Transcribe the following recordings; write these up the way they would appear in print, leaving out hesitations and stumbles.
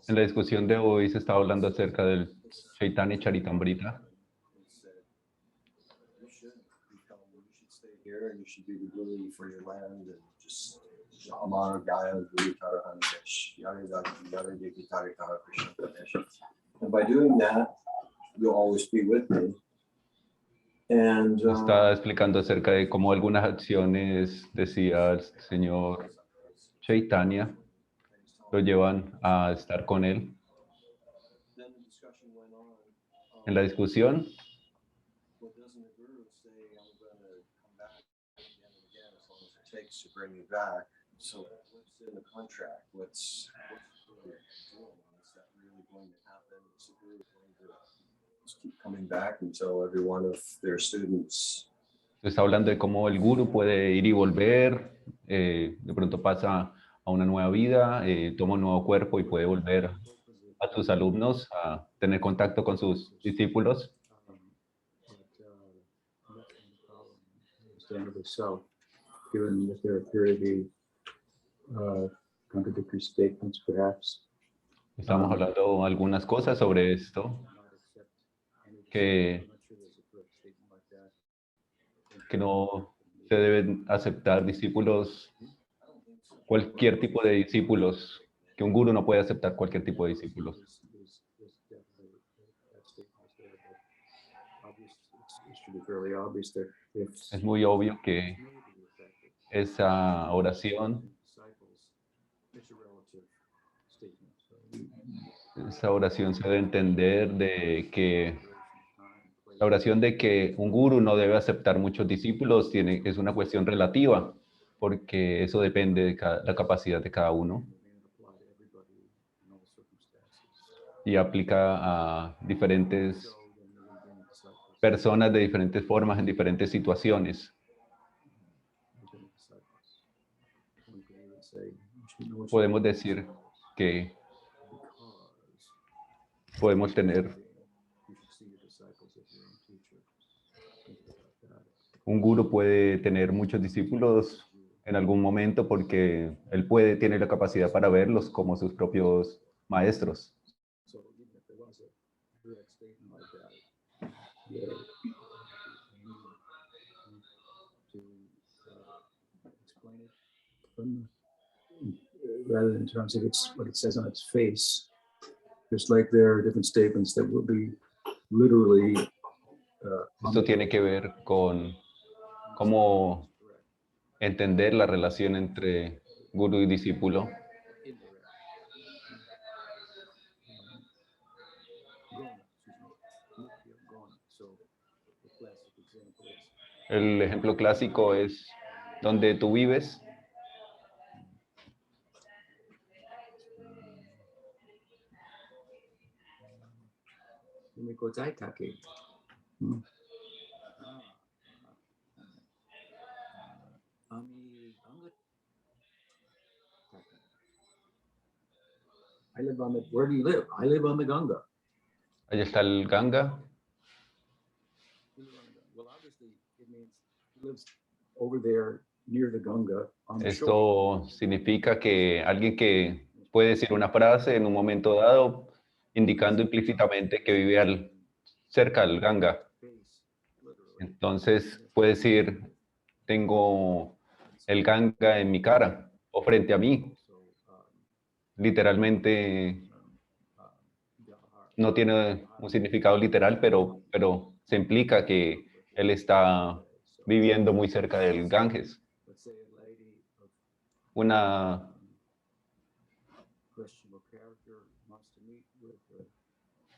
En la discusión de hoy se está hablando acerca del Chaitanya Charitamrita. And by doing that, you'll always be with me. And Está explicando acerca de cómo algunas acciones, decía el señor Chaitanya, lo llevan a estar con él. En la discusión, se está hablando de cómo el guru puede ir y volver, de pronto pasa a una nueva vida, toma un nuevo cuerpo y puede volver a sus alumnos, a tener contacto con sus discípulos. Given that there appear to be contradictory statements, perhaps. Estamos hablando algunas cosas sobre esto, que no se deben aceptar discípulos, cualquier tipo de discípulos, que un guru no puede aceptar cualquier tipo de discípulos. Es muy obvio que esa oración se debe entender de que la oración de que un guru no debe aceptar muchos discípulos es una cuestión relativa, porque eso depende de la capacidad de cada uno y aplica a diferentes personas de diferentes formas en diferentes situaciones. Podemos decir que podemos tener un guru puede tener muchos discípulos en algún momento porque él tiene la capacidad para verlos como sus propios maestros. Rather than in terms of what it says on its face, just like there are different statements that will be literally. Esto tiene que ver con cómo entender la relación entre guru y discípulo. El ejemplo clásico es donde tú vives. I live on the. Where do you live? I live on the Ganga. Allá está el Ganga. Well, obviously, it means he lives over there near the Ganga on the shore. Esto significa que alguien que puede decir una frase en un momento dado, indicando implícitamente que vive cerca del Ganga. Entonces puede decir, tengo el Ganga en mi cara o frente a mí. Literalmente no tiene un significado literal, pero se implica que él está viviendo muy cerca del Ganges. Una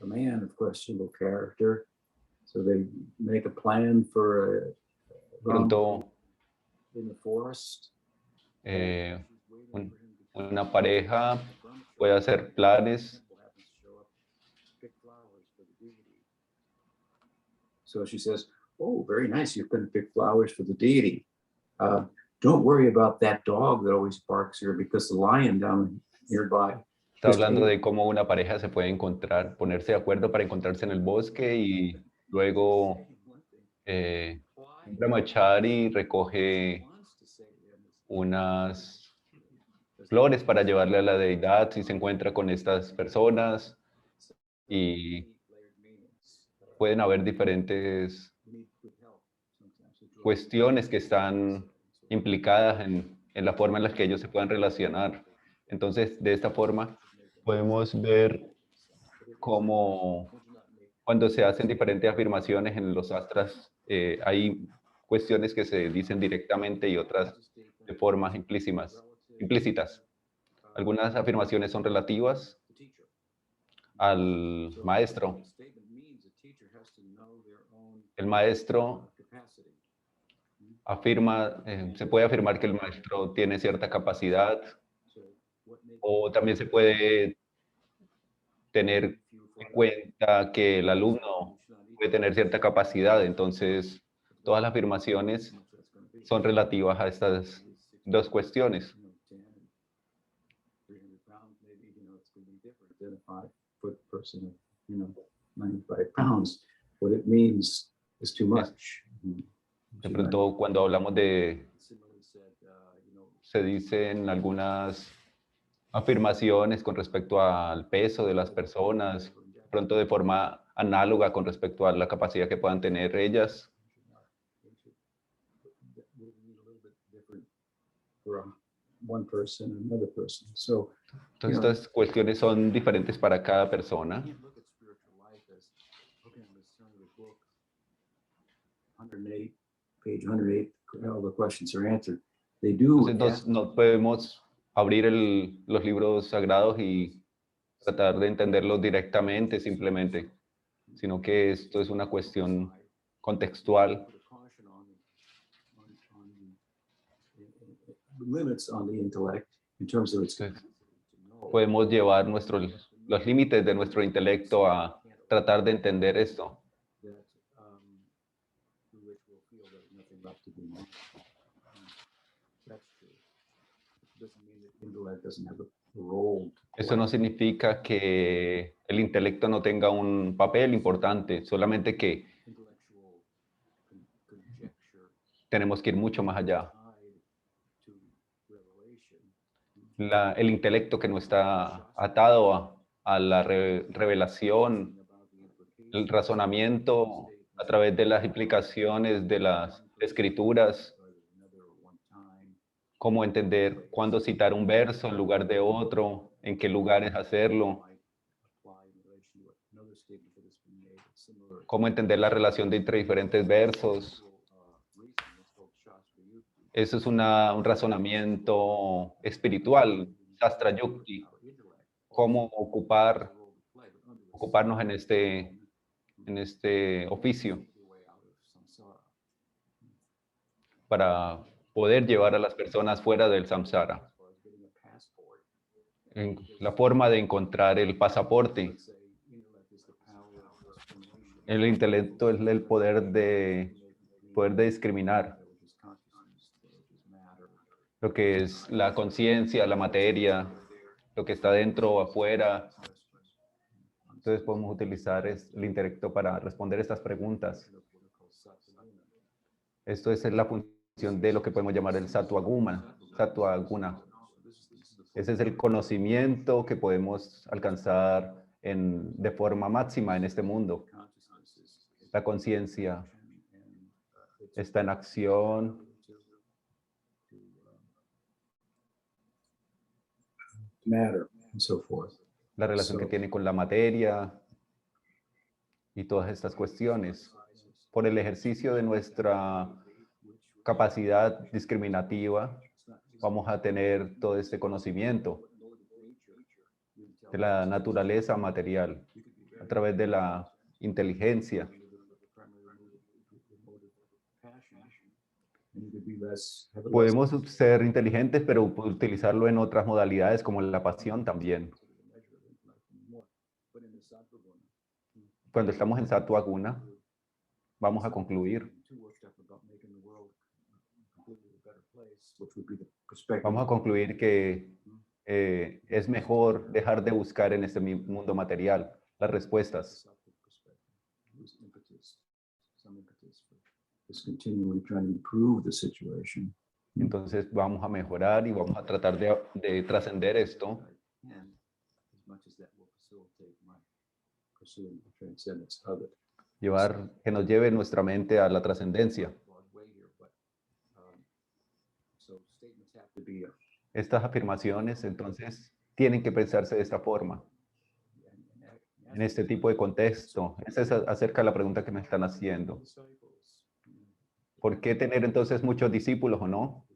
a man of questionable character, so they make a plan for pronto in the forest. Una pareja puede hacer planes. So she says, "Oh, very nice. You can pick flowers for the deity. Don't worry about that dog that always barks here because the lion down nearby." Está hablando de cómo una pareja se puede ponerse de acuerdo para encontrarse en el bosque y luego Brahmachari recoge unas flores para llevarle a la deidad si se encuentra con estas personas, y pueden haber diferentes cuestiones que están implicadas en la forma en la que ellos se puedan relacionar. Entonces, de esta forma, podemos ver cómo cuando se hacen diferentes afirmaciones en los astras, hay cuestiones que se dicen directamente y otras de formas implícitas. Algunas afirmaciones son relativas al maestro. El maestro afirma, se puede afirmar que el maestro tiene cierta capacidad, o también se puede tener en cuenta que el alumno puede tener cierta capacidad. Entonces, todas las afirmaciones son relativas a estas dos cuestiones. De pronto, cuando hablamos se dicen algunas afirmaciones con respecto al peso de las personas, de pronto de forma análoga con respecto a la capacidad que puedan tener ellas. Entonces, estas cuestiones son diferentes para cada persona. Entonces, no podemos abrir los libros sagrados y tratar de entenderlos directamente, simplemente, sino que esto es una cuestión contextual. Entonces, podemos llevar los límites de nuestro intelecto a tratar de entender esto. Eso no significa que el intelecto no tenga un papel importante, solamente que tenemos que ir mucho más allá. El intelecto que no está atado a la revelación, el razonamiento a través de las implicaciones de las escrituras, cómo entender cuándo citar un verso en lugar de otro, en qué lugares hacerlo, cómo entender la relación entre diferentes versos. Eso es un razonamiento espiritual, Shastra Yukti, cómo ocuparnos en este oficio para poder llevar a las personas fuera del samsara. La forma de encontrar el pasaporte. El intelecto es el poder de discriminar lo que es la conciencia, la materia, lo que está dentro o afuera. Entonces podemos utilizar el intelecto para responder estas preguntas. Esto es la función de lo que podemos llamar el sattva guna. Ese es el conocimiento que podemos alcanzar de forma máxima en este mundo. La conciencia está en acción. La relación que tiene con la materia y todas estas cuestiones. Por el ejercicio de nuestra capacidad discriminativa, vamos a tener todo este conocimiento de la naturaleza material a través de la inteligencia. Podemos ser inteligentes, pero utilizarlo en otras modalidades como la pasión también. Cuando estamos en Sattva Guna, vamos a concluir. Vamos a concluir que es mejor dejar de buscar en este mundo material las respuestas. Entonces vamos a mejorar y vamos a tratar de trascender esto. And as much as that will facilitate my pursuing the transcendence of it. Llevar, que nos lleve nuestra mente a la trascendencia. Broad way here, but, so statements have to be Estas afirmaciones, entonces, tienen que pensarse de esta forma, en este tipo de contexto. Esa es acerca de la pregunta que me están haciendo. ¿Por qué tener entonces muchos discípulos o no?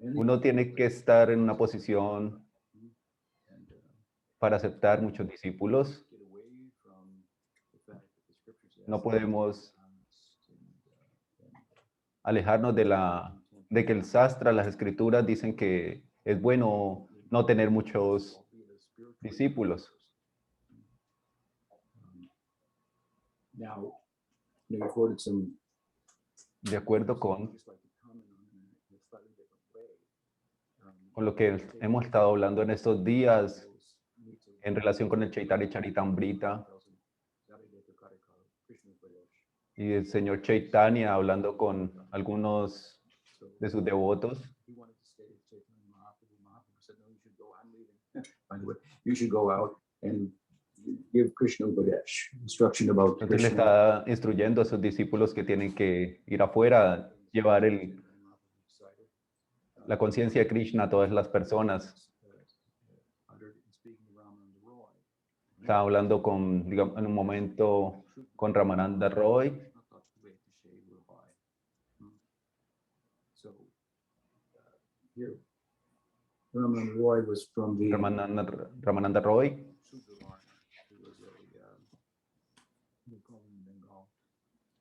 Uno tiene que estar en una posición para aceptar muchos discípulos. No podemos alejarnos de que el sastra, las escrituras dicen que es bueno no tener muchos discípulos. Now, you quoted some De acuerdo con lo que hemos estado hablando en estos días en relación con el Chaitanya Charitamrita y el señor Chaitanya hablando con algunos de sus devotos. By the way, you should go out and give Krishna Upadesh, instruction about Entonces le Krishna. está instruyendo a sus discípulos que tienen que ir afuera, llevar la conciencia de Krishna a todas las personas. Estaba hablando con, digamos, en un momento con Ramananda Roy. Ramananda Roy was from the Ramananda Roy,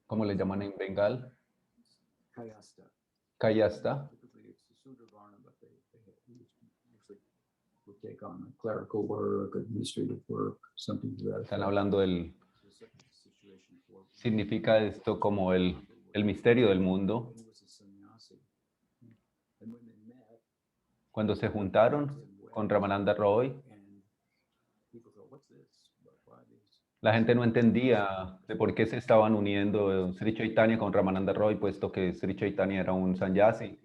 ¿cómo le llaman en Bengal? Kayasta. Kayasta. Typically it's the Sudra Varna, but they usually would take on a clerical work, administrative work, something to that Están effect. hablando del, significa esto como el misterio del mundo. He was a sannyasi. And when they met, Cuando se juntaron con Ramananda Roy, and people thought, what's this? Why these? la gente no entendía de por qué se estaban uniendo Sri Chaitanya con Ramananda Roy, puesto que Sri Chaitanya era un sannyasi.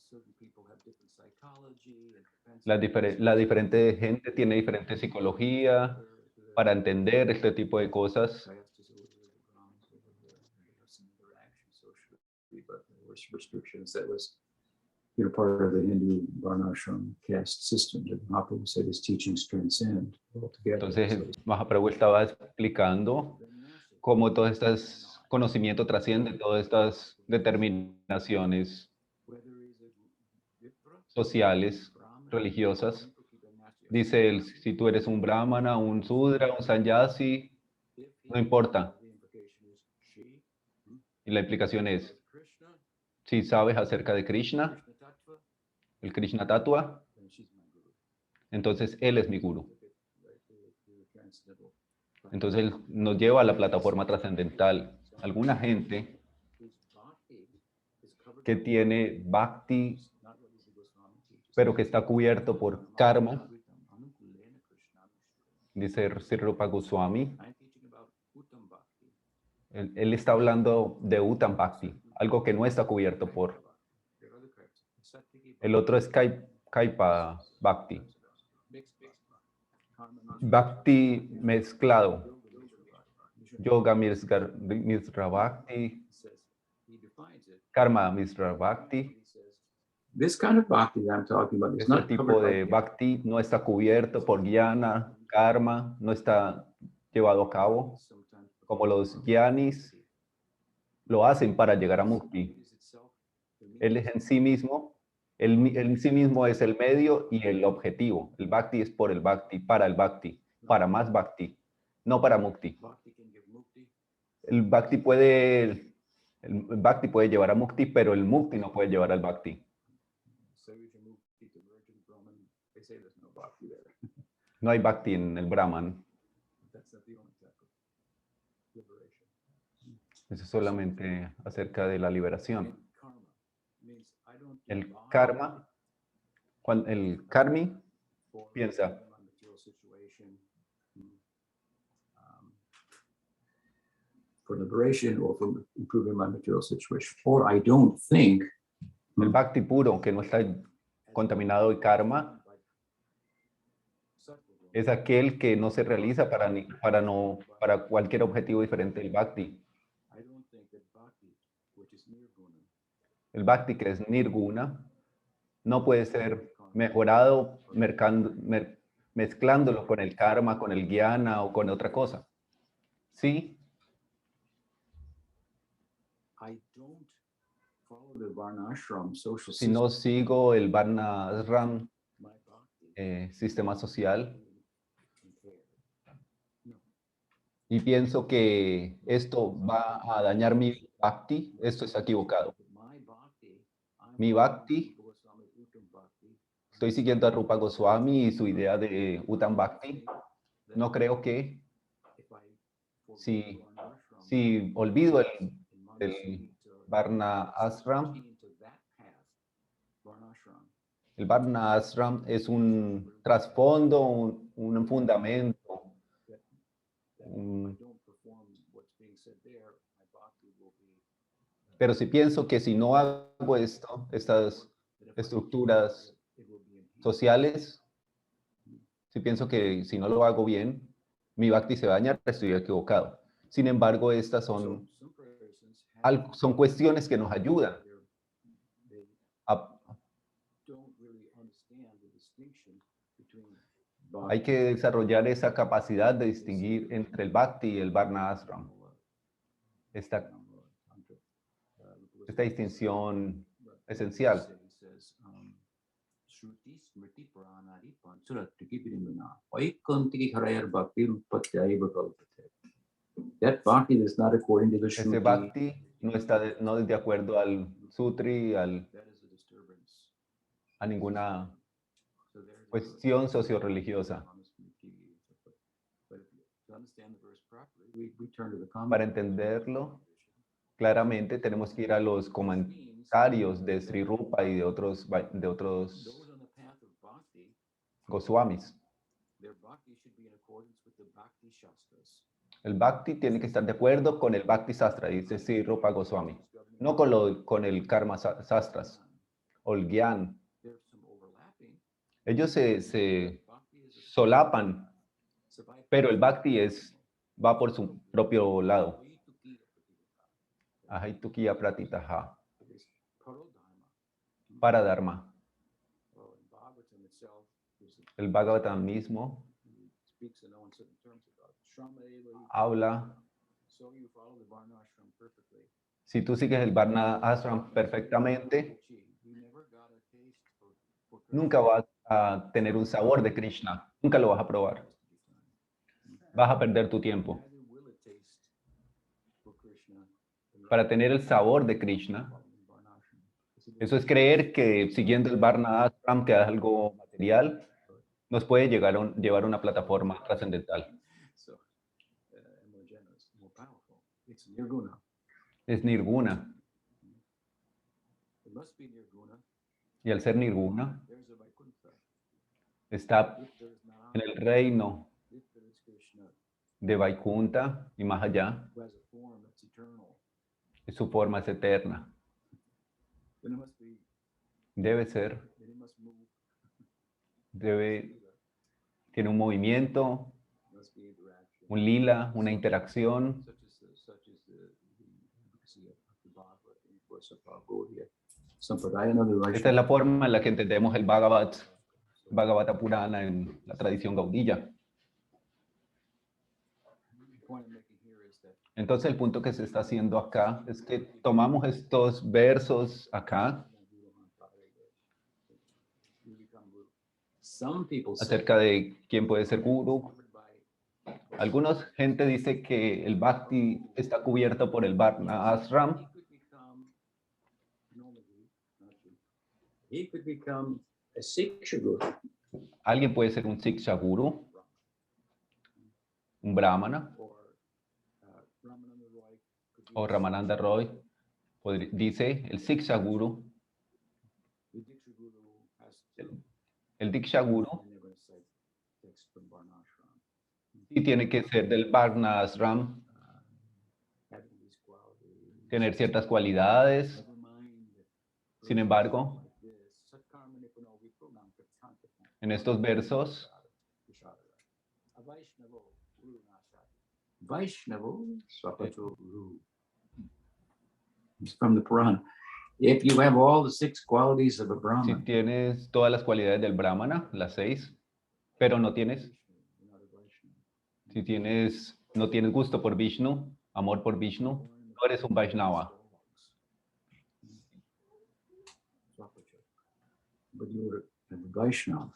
Certain people have different psychology and La diferente gente tiene diferente psicología para entender este tipo de cosas. But there was restrictions that was, part of the Hindu Varnashram caste system that Mahaprabhu said his teachings transcend altogether. Entonces, Mahaprabhu estaba explicando cómo todo este conocimiento trasciende todas estas determinaciones sociales, religiosas. Dice él, si tú eres un brahmana, un sudra, un sannyasi, no importa. Y la implicación es, si sabes acerca de Krishna, el Krishna Tattva, entonces él es mi guru. Entonces él nos lleva a la plataforma trascendental. Alguna gente que tiene bhakti, pero que está cubierto por karma, dice Sri Rupa Goswami, él está hablando de Uttam Bhakti, algo que no está cubierto por. El otro es Kaipa Bhakti. Bhakti mezclado. Yoga Misra Bhakti. Karma Misra Bhakti. This kind of bhakti that I'm talking about is Este not tipo covered de by bhakti no está cubierto por jnana, karma, no está llevado a cabo como los jnanis lo hacen para llegar a mukti. Él es en sí mismo, él en sí mismo es el medio y el objetivo. El bhakti es por el bhakti, para más bhakti, no para mukti. El bhakti puede llevar a mukti, pero el mukti no puede llevar al bhakti. No hay bhakti en el Brahman. Eso es solamente acerca de la liberación. El karma, cuando el karmi piensa, for liberation or for improving my material situation. Or I don't think El bhakti puro, que no está contaminado de karma, es aquel que no se realiza para cualquier objetivo diferente del bhakti. I don't think that bhakti, which is nirguna, El bhakti, que es nirguna, no puede ser mejorado mezclándolo con el karma, con el jnana o con otra cosa. Sí, I don't follow the varnashram social si system. no sigo el varna ashram, My bhakti sistema social, compared. y pienso que esto va a dañar mi bhakti, esto está equivocado. My bhakti, I'm Mi bhakti, Goswami Uttam Bhakti. estoy siguiendo a Rupa Goswami y su idea de Uttam Bhakti. No creo que If I forget si, varnashram, si olvido el in Manasvi to Varna Ashram, into that path, varnashram, el Varna Ashram es un trasfondo, un fundamento, that if I un- don't perform what's being said there, my bhakti will be pero si pienso que si no hago esto, estas that if I estructuras it will be enhanced. sociales, si pienso que si no lo hago bien, mi bhakti se va a dañar, estoy equivocado. Sin embargo, estas So son, some persons have son cuestiones que nos ayudan they a, don't really understand the distinction between hay que desarrollar esa capacidad de distinguir entre el bhakti y el varna ashram. Esta distinción esencial. That bhakti is not according to the Ese Shruti. bhakti no está no es de acuerdo al sutri, That is a disturbance. a ninguna So there's a- cuestión socio-religiosa. But to understand the verse properly, we turn to the Para commentary. entenderlo claramente, tenemos que ir a los comentarios de Sri Rupa y de otros Those on the path of bhakti, Goswamis. their bhakti should be in accordance with the bhakti shastras. El bhakti tiene que estar de acuerdo con el bhakti sastra, dice Sri Rupa Goswami. No con el karma sastras o el gyan. There's some overlapping. Ellos se Bhakti is a solapan, Savai- pero el bhakti va por su propio lado. Ahaitukiya pratitaha, It is parodharma. para dharma. Well, in Bhagavatam itself, there's El Bhagavatam mismo it speaks in no uncertain terms about Shrama Eva. habla, So you follow the Varnashram perfectly. si tú sigues el Varna Ashram perfectamente, You never got a taste for Krishna. nunca vas a tener un sabor de Krishna, nunca lo vas a probar. Vas a perder tu tiempo. Neither will it taste for Krishna Para tener el sabor de Krishna, following Varnashram. eso es creer que siguiendo el Varna Ashram, que es algo material, nos puede llevar a una plataforma trascendental. So, and more generous, more powerful. It's nirguna. Es nirguna. It must be nirguna. Y al ser nirguna, There's a Vaikuntha. está If there is Narayana, en el reino if there is Krishna, de Vaikunta y más allá, who has a form that's eternal, y su forma es eterna. then it must be, Debe ser, then it must move. tiene un movimiento, Must be interaction. un lila, una interacción. Such as the advocacy of the Bhagavad and of course of Gaudiya Sampradaya and the Esta es la forma en la que entendemos el Bhagavata Purana en la tradición gaudiya. The point I'm making here is that Entonces el punto que se está haciendo acá es que tomamos estos versos acá some people say acerca de quién puede ser guru. Algunos gente dice que el bhakti está cubierto por el Varna Ashram. he could become a Siksha guru. Alguien puede ser un Siksha guru, un brahmana, Or Ramananda Roy could be o Ramananda Roy. Dice el Siksha guru, the Diksha guru has to el Diksha guru, and they're going to cite text from Varnashram. y tiene que ser del Varna Ashram, Having tener ciertas cualidades. Sin embargo, en estos versos, it's from the Purana. If you have all the 6 qualities of a si Brahman, tienes todas las cualidades del Brahmana, las 6, pero no tienes, si no tienes gusto por Vishnu, amor por Vishnu, no eres un Vaishnava. but you're a Vaishnava.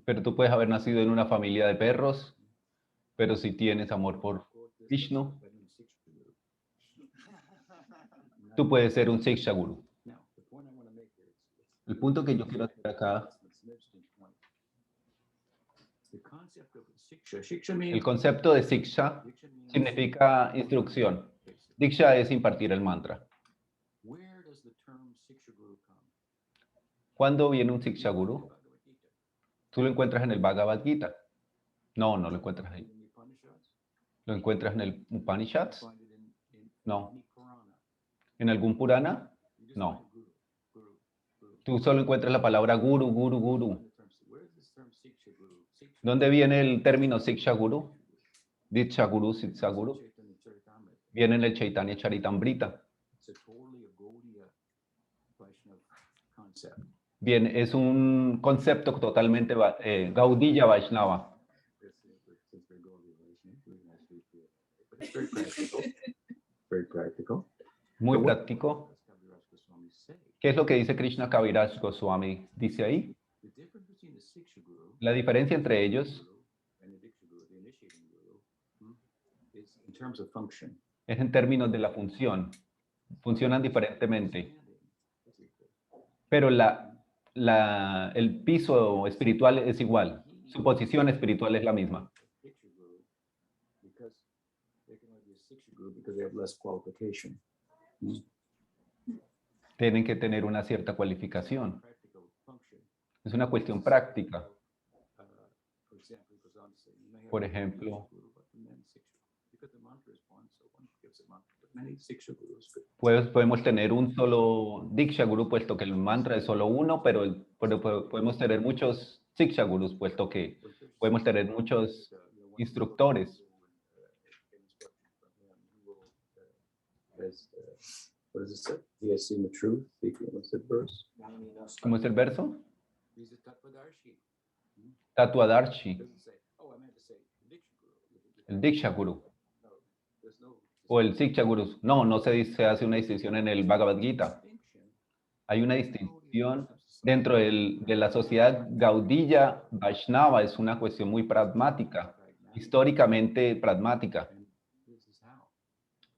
Pero tú puedes haber nacido en una familia de perros, pero si tienes amor por Vishnu, tú puedes ser un Siksha Guru. El punto que yo quiero hacer acá, el concepto de Siksha significa instrucción. Diksha es impartir el mantra. ¿Cuándo viene un Siksha Guru? ¿Tú lo encuentras en el Bhagavad Gita? No, no lo encuentras ahí. ¿Lo encuentras en el Upanishads? No. ¿En algún Purana? No. Tú solo encuentras la palabra Guru, Guru, Guru. ¿Dónde viene el término Siksha Guru? Diksha Guru, Siksha Guru. Viene en el Chaitanya Charitamrita. Bien, es un concepto totalmente Gaudiya Vaishnava. Muy práctico. ¿Qué es lo que dice Krishna Kaviraj Goswami? Dice ahí, la diferencia entre ellos es en términos de la función. Funcionan diferentemente. Pero el piso espiritual es igual. Su posición espiritual es la misma. Tienen que tener una cierta cualificación. Es una cuestión práctica. Por ejemplo, podemos tener un solo Diksha Guru, puesto que el mantra es solo uno, pero podemos tener muchos Siksha Gurus, puesto que podemos tener muchos instructores. ¿Cómo es el verso? Tatuadarshi. El Diksha Guru. O el Siksha Guru. No, no se hace una distinción en el Bhagavad Gita. Hay una distinción dentro de la sociedad Gaudiya Vaishnava. Es una cuestión muy pragmática, históricamente pragmática.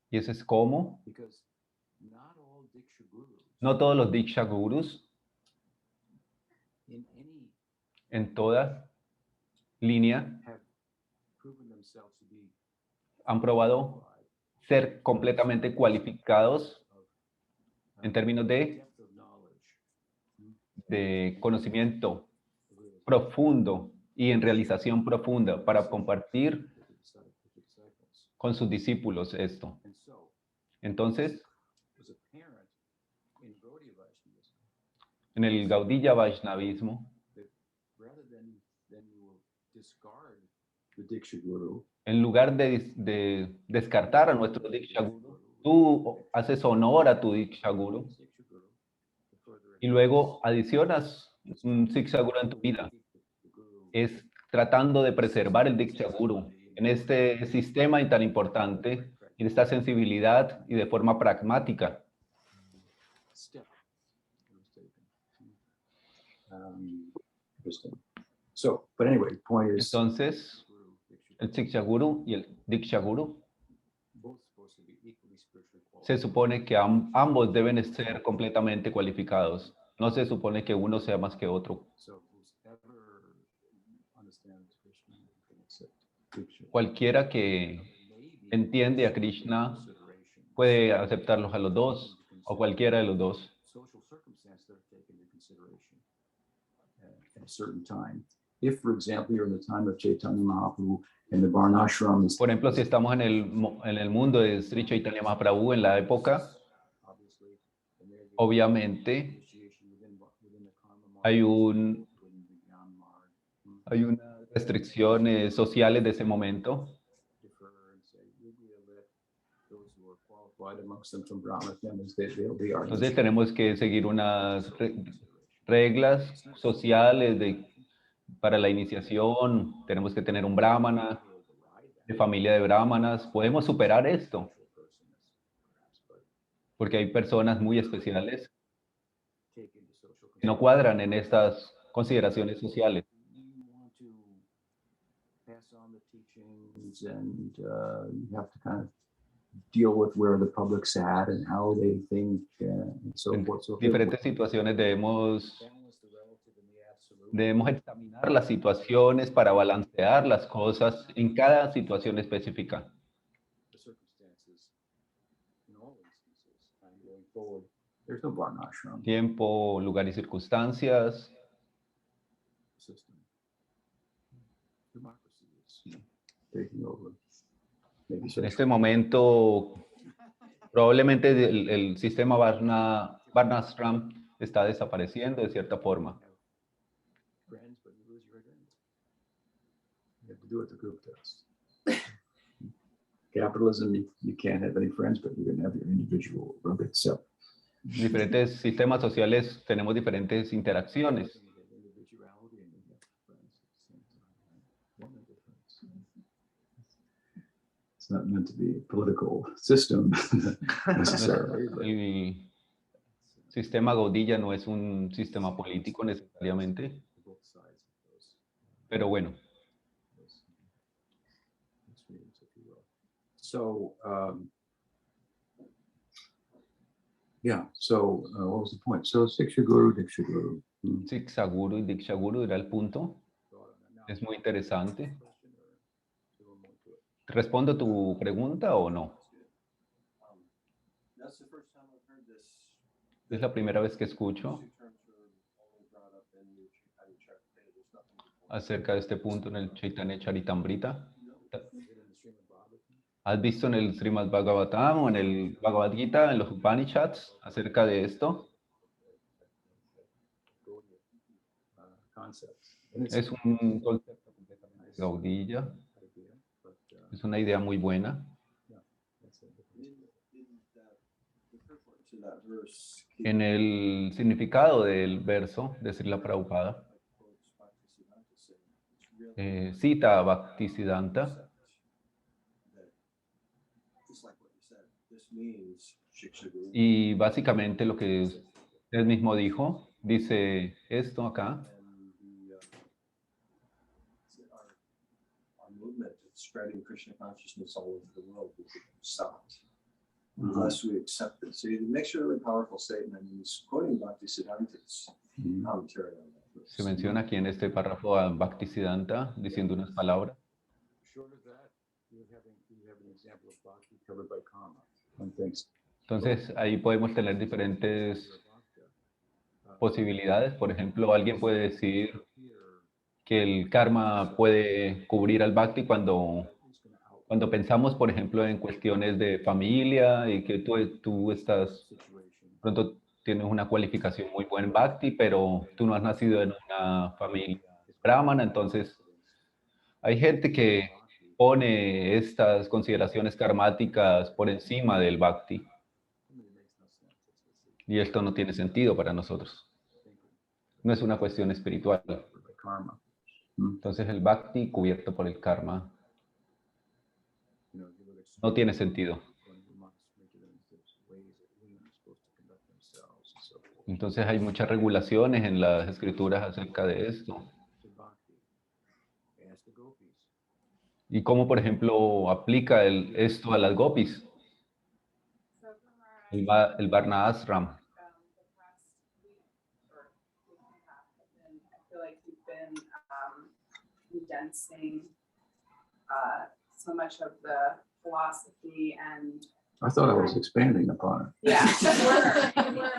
Y eso es cómo. No todos los Diksha Gurus en toda línea han probado ser completamente cualificados en términos de conocimiento profundo y en realización profunda para compartir con sus discípulos esto. Entonces, en el Gaudiya Vaishnavismo, en lugar de descartar a nuestro Diksha Guru, tú haces honor a tu Diksha Guru y luego adicionas un Siksha Guru en tu vida. Es tratando de preservar el Diksha Guru en este sistema tan importante, en esta sensibilidad y de forma pragmática. Entonces, el Siksha Guru y el Diksha Guru se supone que ambos deben ser completamente cualificados. No se supone que uno sea más que otro. Cualquiera que entiende a Krishna puede aceptarlos a los dos o cualquiera de los dos. if, for example, you're in the time of Chaitanya Mahaprabhu and the Varnashrams, Por ejemplo, si estamos en el mundo de Sri Chaitanya Mahaprabhu en la época, obviously, and there the obviamente initiation within the karma mark, hay within the jnana mark, hay unas restricciones sociales de ese momento. defer and say, we'll let those who are qualified amongst them from Brahma families, they'll be our Entonces initiates. tenemos que seguir unas reglas sociales para la iniciación. Tenemos que tener un brahmana, de familia de brahmanas. Podemos superar esto, porque hay personas muy especiales que no cuadran en estas consideraciones sociales. You want to pass on the teachings, and you have to kind of deal with where the public's at and how they think, and so En forth. So diferentes situaciones debemos balance the relative and the absolute. Debemos examinar las situaciones para balancear las cosas en cada situación específica. The circumstances in all instances, and going forward, there's no varnashram Tiempo, lugar y circunstancias. system. Democracy is taking over. Maybe En este momento, probablemente el sistema Varnashram está desapareciendo de cierta forma. friends, but you lose your identity. You have to do what the group does. Capitalism, you can't have any friends, but you can have your individual rugged self. Diferentes sistemas sociales tenemos diferentes interacciones. Individuality and you have friends at the same time. One difference. It's not meant to be a political system necessarily. But El sistema Gaudilla no es un sistema político necesariamente, both sides of those pero bueno. extremes, if you will. So, yeah, so what was the point? So, Siksha Guru, Diksha Guru. Siksha Guru y Diksha Guru era el punto. Es muy interesante. ¿Respondo tu pregunta o no? That's the first time I've heard this. Es la primera vez que escucho Two terms are only brought up in the Chaitanya Charitamrita. There's nothing before. acerca de este punto en el Chaitanya Charitamrita. ¿Has visto en el Srimad Bhagavatam o en el Bhagavad Gita, en los Upanishads, acerca de esto? Concepts. Es un concepto completamente Gaudilla. Es una idea muy buena. To that verse, En el significado del verso de Srila Prabhupada, cita a Bhaktisiddhanta. just like what you said, this means Shiksha Guru. Y básicamente lo que él mismo dijo, dice esto acá. And our movement of spreading Krishna consciousness all over the world will be stopped unless we accept it. So it makes a really powerful statement. And he's quoting Bhaktisiddhanta's commentary on that verse. Se menciona aquí en este párrafo a Bhaktisiddhanta diciendo unas palabras. Short of that, you have an example of bhakti covered by karma. One thinks Entonces ahí podemos tener diferentes posibilidades. Por ejemplo, alguien puede decir que el karma puede cubrir al Bhakti cuando pensamos, por ejemplo, en cuestiones de familia y que tú estás, pronto tienes una cualificación muy buena en Bhakti, pero tú no has nacido en una familia brahmana, entonces hay gente que pone estas consideraciones karmáticas por encima del Bhakti. Y esto no tiene sentido para nosotros. No es una cuestión espiritual. karma. Entonces el Bhakti cubierto por el karma no tiene sentido. Entonces hay muchas regulaciones en las escrituras acerca de esto. Y cómo, por ejemplo, aplica esto a las gopis. El Varna Ashram. Condensing so much of the philosophy and I thought I was expanding upon it. yeah, you were,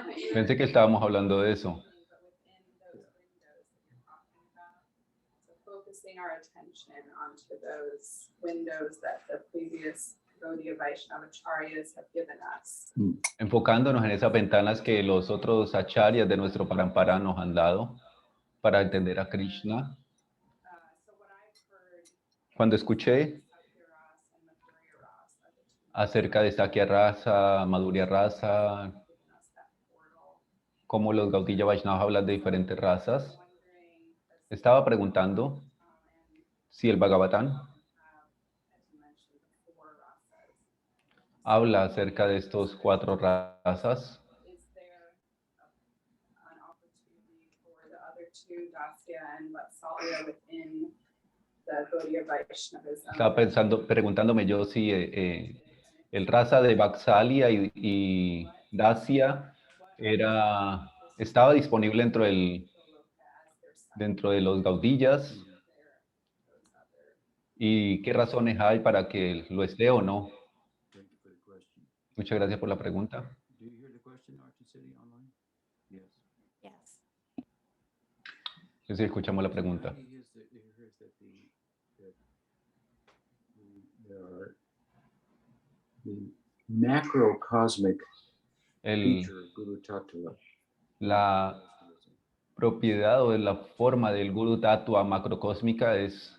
but you Pensé que estábamos hablando de eso. but within those windows that you're talking about. So directing our attention onto those windows that the previous Gaudiya Vaishnava acharyas have given us. Enfocándonos en esas ventanas que los otros acharyas de nuestro parampara nos han dado para entender a Krishna. So what I've heard Cuando escuché Sakya Rasa and Madhurya Rasa are the two acerca de Sakya Rasa, Madhurya Rasa, that have given us that portal. cómo los Gaudiya Vaishnavas hablan de diferentes razas, Wondering, does estaba preguntando and si el Bhagavatam as you mentioned, the four rasas. habla acerca de estos 4 razas. Is there an opportunity for the other two, Dasya and Vatsalya, within the Gaudiya Vaishnavism? Estaba preguntándome yo si el raza de Vatsalya y Dasya estaba disponible dentro de los Gaudiyas, y qué razones hay para que lo esté o no. Thank you for the question. Muchas gracias por la pregunta. Do you hear the question, Archie City online? Yes. Yes. Sí, escuchamos la pregunta. Here's that the macrocosmic El, feature of Guru Tattva. la propiedad o la forma del Guru Tattva macrocósmica es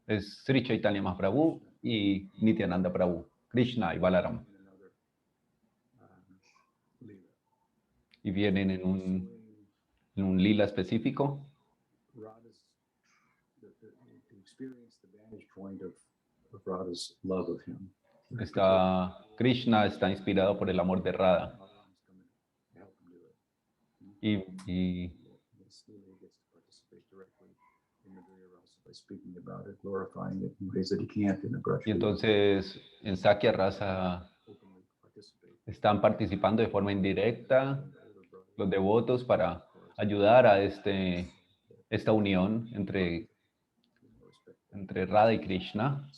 Sri Chaitanya Mahaprabhu y Nityananda Prabhu, Krishna y Balaram. Y vienen en un lila específico. Radha's, to experience the vantage point of Radha's love of him. Krishna está inspirado por el amor de Radha. Y entonces en Sakya Rasa están participando de forma indirecta los devotos para ayudar a esta unión entre Radha y Krishna.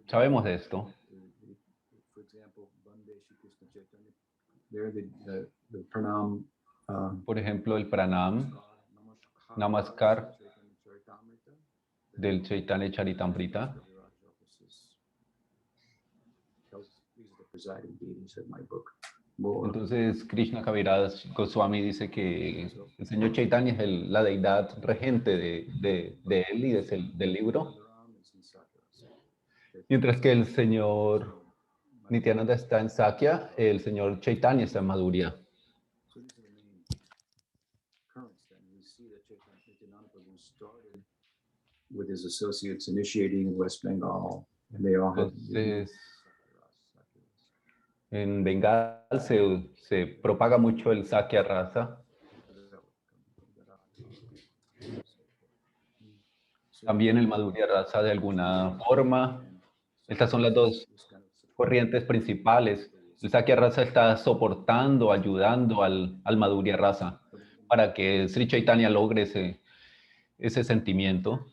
Sabemos de esto. Por ejemplo, el pranam, namaskar del Chaitanya Charitamrita. Entonces, Krishna Kaviraj Goswami dice que el señor Chaitanya es la deidad regente de él y del libro, mientras que el señor Nityananda está en Sakya, el señor Chaitanya está en Madhurya. With his associates initiating in West Bengal, and they all have Entonces, en Bengal se propaga mucho el Sakya Rasa. También el Madhurya Rasa de alguna forma. Estas son las dos corrientes principales. El Sakya Rasa está soportando, ayudando al Madhurya Rasa para que Sri Chaitanya logre ese sentimiento.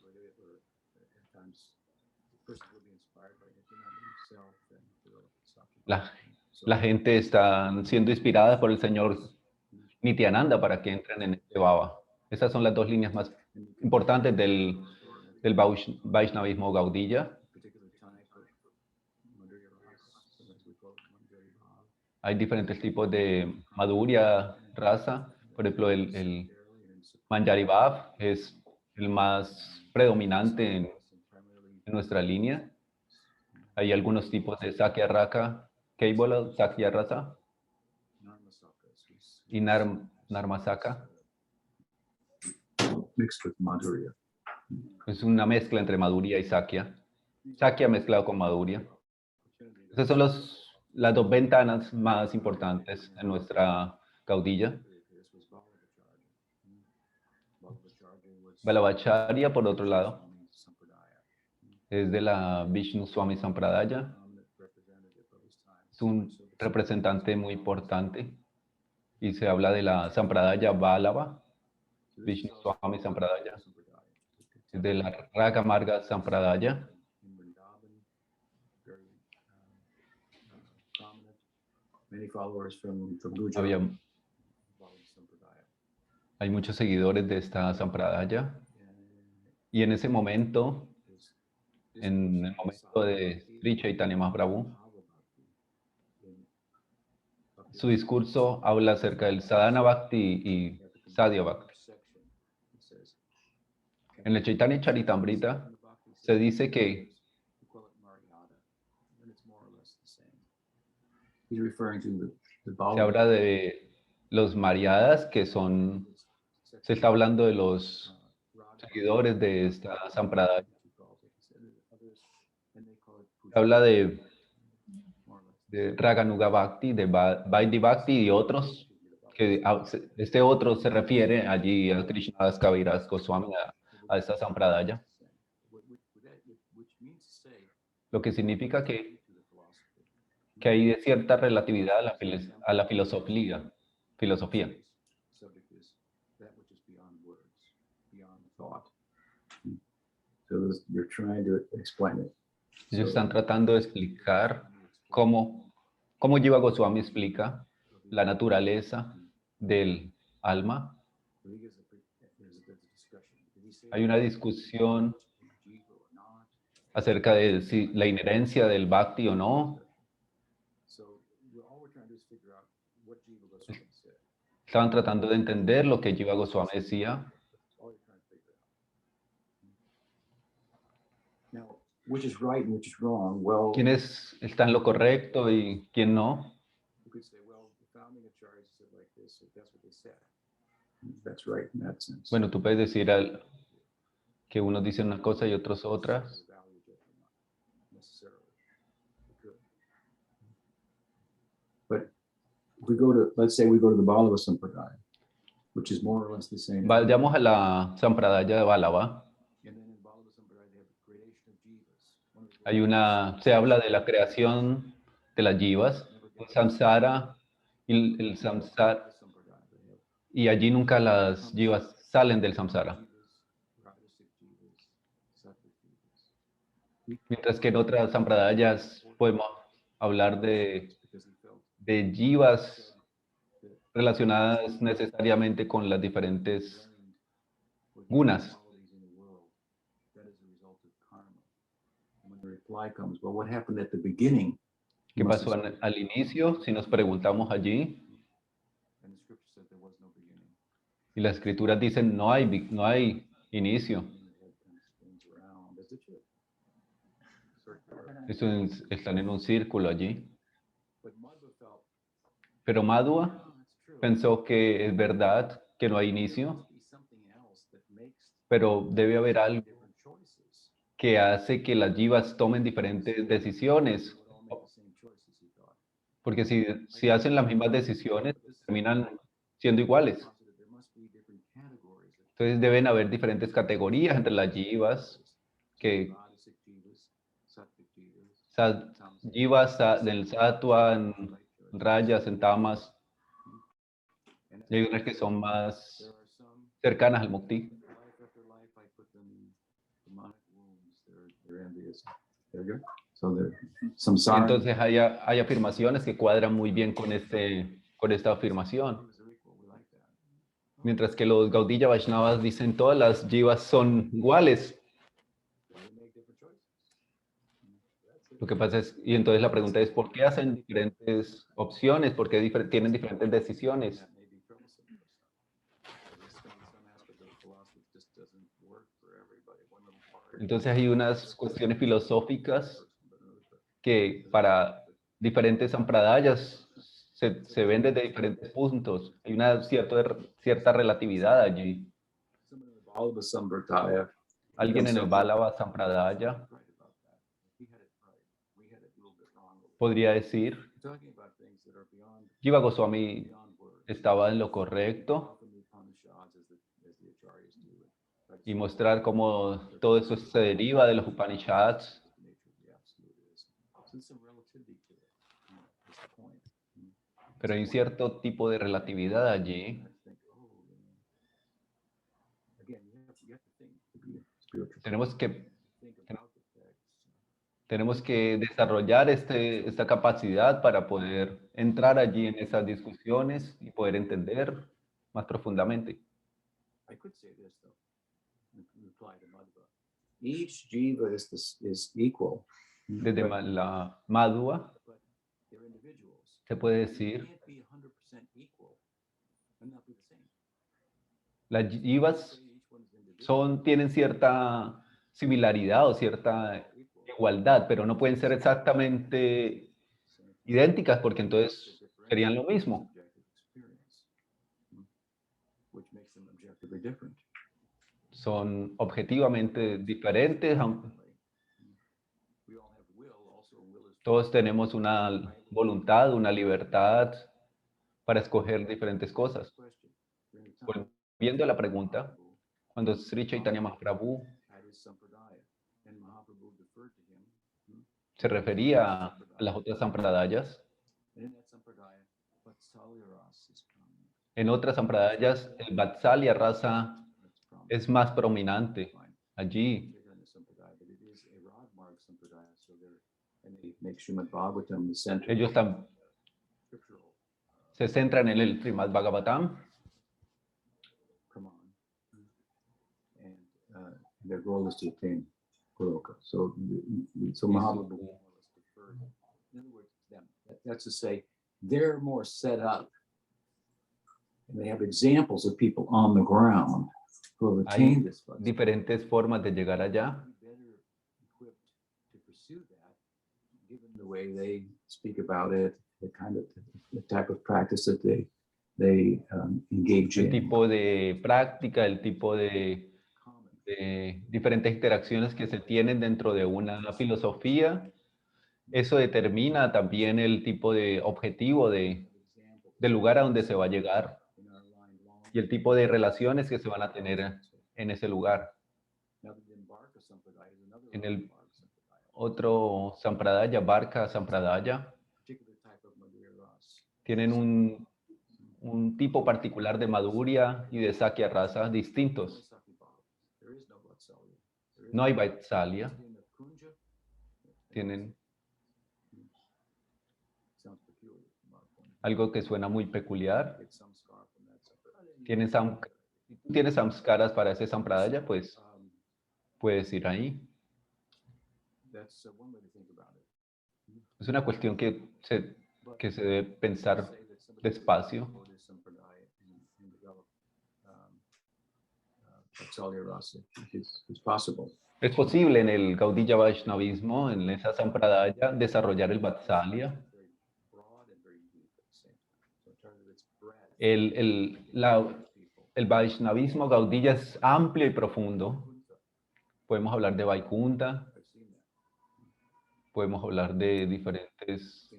La gente está siendo inspirada por el señor Nityananda para que entren en este bhava. Esas son las dos líneas más importantes del Vaishnavismo Gaudiya. Hay diferentes tipos de Madhurya Rasa. Por ejemplo, el Manjari Bhav es el más predominante en nuestra línea. Hay algunos tipos de Sakya Rasa, Kevala, Sakya Rasa y Narmasaka. mixed with Madhurya. Es una mezcla entre Madhurya y Sakya. Sakya mezclado con Madhurya. Esas son las dos ventanas más importantes en nuestra Gaudiya. Vallabhacharya, por otro lado, es de la Vishnu Swami Sampradaya. Es un representante muy importante y se habla de la Sampradaya Vallabha, Vishnu Swami Sampradaya, de la Raga Marga Sampradaya. Hay muchos seguidores de esta Sampradaya y en ese momento, en el momento de Sri Chaitanya Mahaprabhu, su discurso habla acerca del Sadhana Bhakti y Sadhya Bhakti. En el Chaitanya Charitamrita se dice que se habla de los Maryadas, que son, se está hablando de los seguidores de esta Sampradaya. Se habla de Raganuga Bhakti, de Vaidhi Bhakti y otros, que este otro se refiere allí a Krishnadas Kaviraj Goswami, a esta Sampradaya. Lo que significa que hay cierta relatividad a la filosofía. Ellos están tratando de explicar cómo Jiva Goswami explica la naturaleza del alma. Hay una discusión acerca de si la inherencia del bhakti o no. Estaban tratando de entender lo que Jiva Goswami decía. ¿Quién está en lo correcto y quién no? Bueno, tú puedes decir que unos dicen una cosa y otros otra. Vayamos a la Sampradaya de Vallabha. Se habla de la creación de las jivas, el samsara y el samsara, y allí nunca las jivas salen del samsara. Mientras que en otras sampradayas podemos hablar de jivas relacionadas necesariamente con las diferentes gunas. ¿Qué pasó al inicio? Si nos preguntamos allí, y las escrituras dicen no hay inicio. Están en un círculo allí. Pero Madhva pensó que es verdad que no hay inicio, pero debe haber algo que hace que las jivas tomen diferentes decisiones. Porque si hacen las mismas decisiones, terminan siendo iguales. Entonces deben haber diferentes categorías entre las jivas, que jivas del sattva, en rajas, en tamas, y hay unas que son más cercanas al mukti. Entonces hay afirmaciones que cuadran muy bien con esta afirmación. Mientras que los Gaudiya Vaishnavas dicen todas las jivas son iguales. Lo que pasa es, y entonces la pregunta es, ¿por qué hacen diferentes opciones? ¿Por qué tienen diferentes decisiones? Entonces hay unas cuestiones filosóficas que para diferentes sampradayas se ven desde diferentes puntos. Hay una cierta relatividad allí. Alguien en el Vallabha Sampradaya podría decir, Jiva Goswami estaba en lo correcto, y mostrar cómo todo eso se deriva de los Upanishads. Pero hay un cierto tipo de relatividad allí. Tenemos que desarrollar esta capacidad para poder entrar allí en esas discusiones y poder entender más profundamente. I could say this though, in reply to Madhva. Each jiva is equal. Desde but- la Madhva but they're individuals. se puede You decir, can't be 100% equal and not be the same. las jivas tienen cierta similaridad o cierta igualdad, pero no pueden ser exactamente idénticas porque entonces serían lo mismo. Son objetivamente diferentes. Todos tenemos una voluntad, una libertad para escoger diferentes cosas. Volviendo a la pregunta, cuando Sri Chaitanya Mahaprabhu se refería a las otras sampradayas, en otras sampradayas el Vatsalya rasa es más prominente allí. Ellos se centran en el Srimad Bhagavatam their goal is to attain Goloka. So y Mahaprabhu, su- in other words, that's to say, they're more set up. And they have examples of people on the ground who have hay attained this. But diferentes formas de llegar allá. better equipped to pursue that, given the way they speak about it, the kind of the type of practice that they engage El in. tipo de práctica, el tipo de Common. diferentes interacciones que se tienen dentro de una filosofía, eso determina también el tipo de objetivo del lugar a donde se va a llegar y el tipo de relaciones que se van a tener en ese lugar. En el otro Sampradaya, Barca Sampradaya, tienen un tipo particular de Madhurya y de Sakya rasa distintos. No hay Vaitsalya, tienen algo que suena muy peculiar. Si tú tienes samskaras para ese Sampradaya, pues puedes ir ahí. Es una cuestión que se debe pensar despacio. Es posible en el Gaudiya Vaishnavismo, en esa Sampradaya, desarrollar el Vatsalya. El Vaishnavismo Gaudiya es amplio y profundo. Podemos hablar de Vaikunta, podemos hablar de diferentes,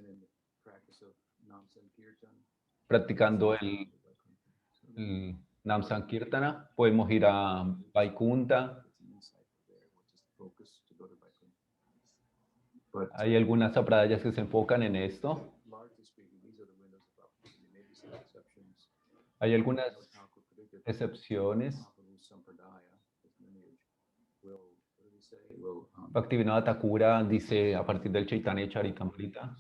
practicando el Nam Sankirtana, podemos ir a Vaikunta. Hay algunas sampradayas que se enfocan en esto. Hay algunas excepciones. Bhaktivinoda Thakura dice a partir del Chaitanya Charitamrita.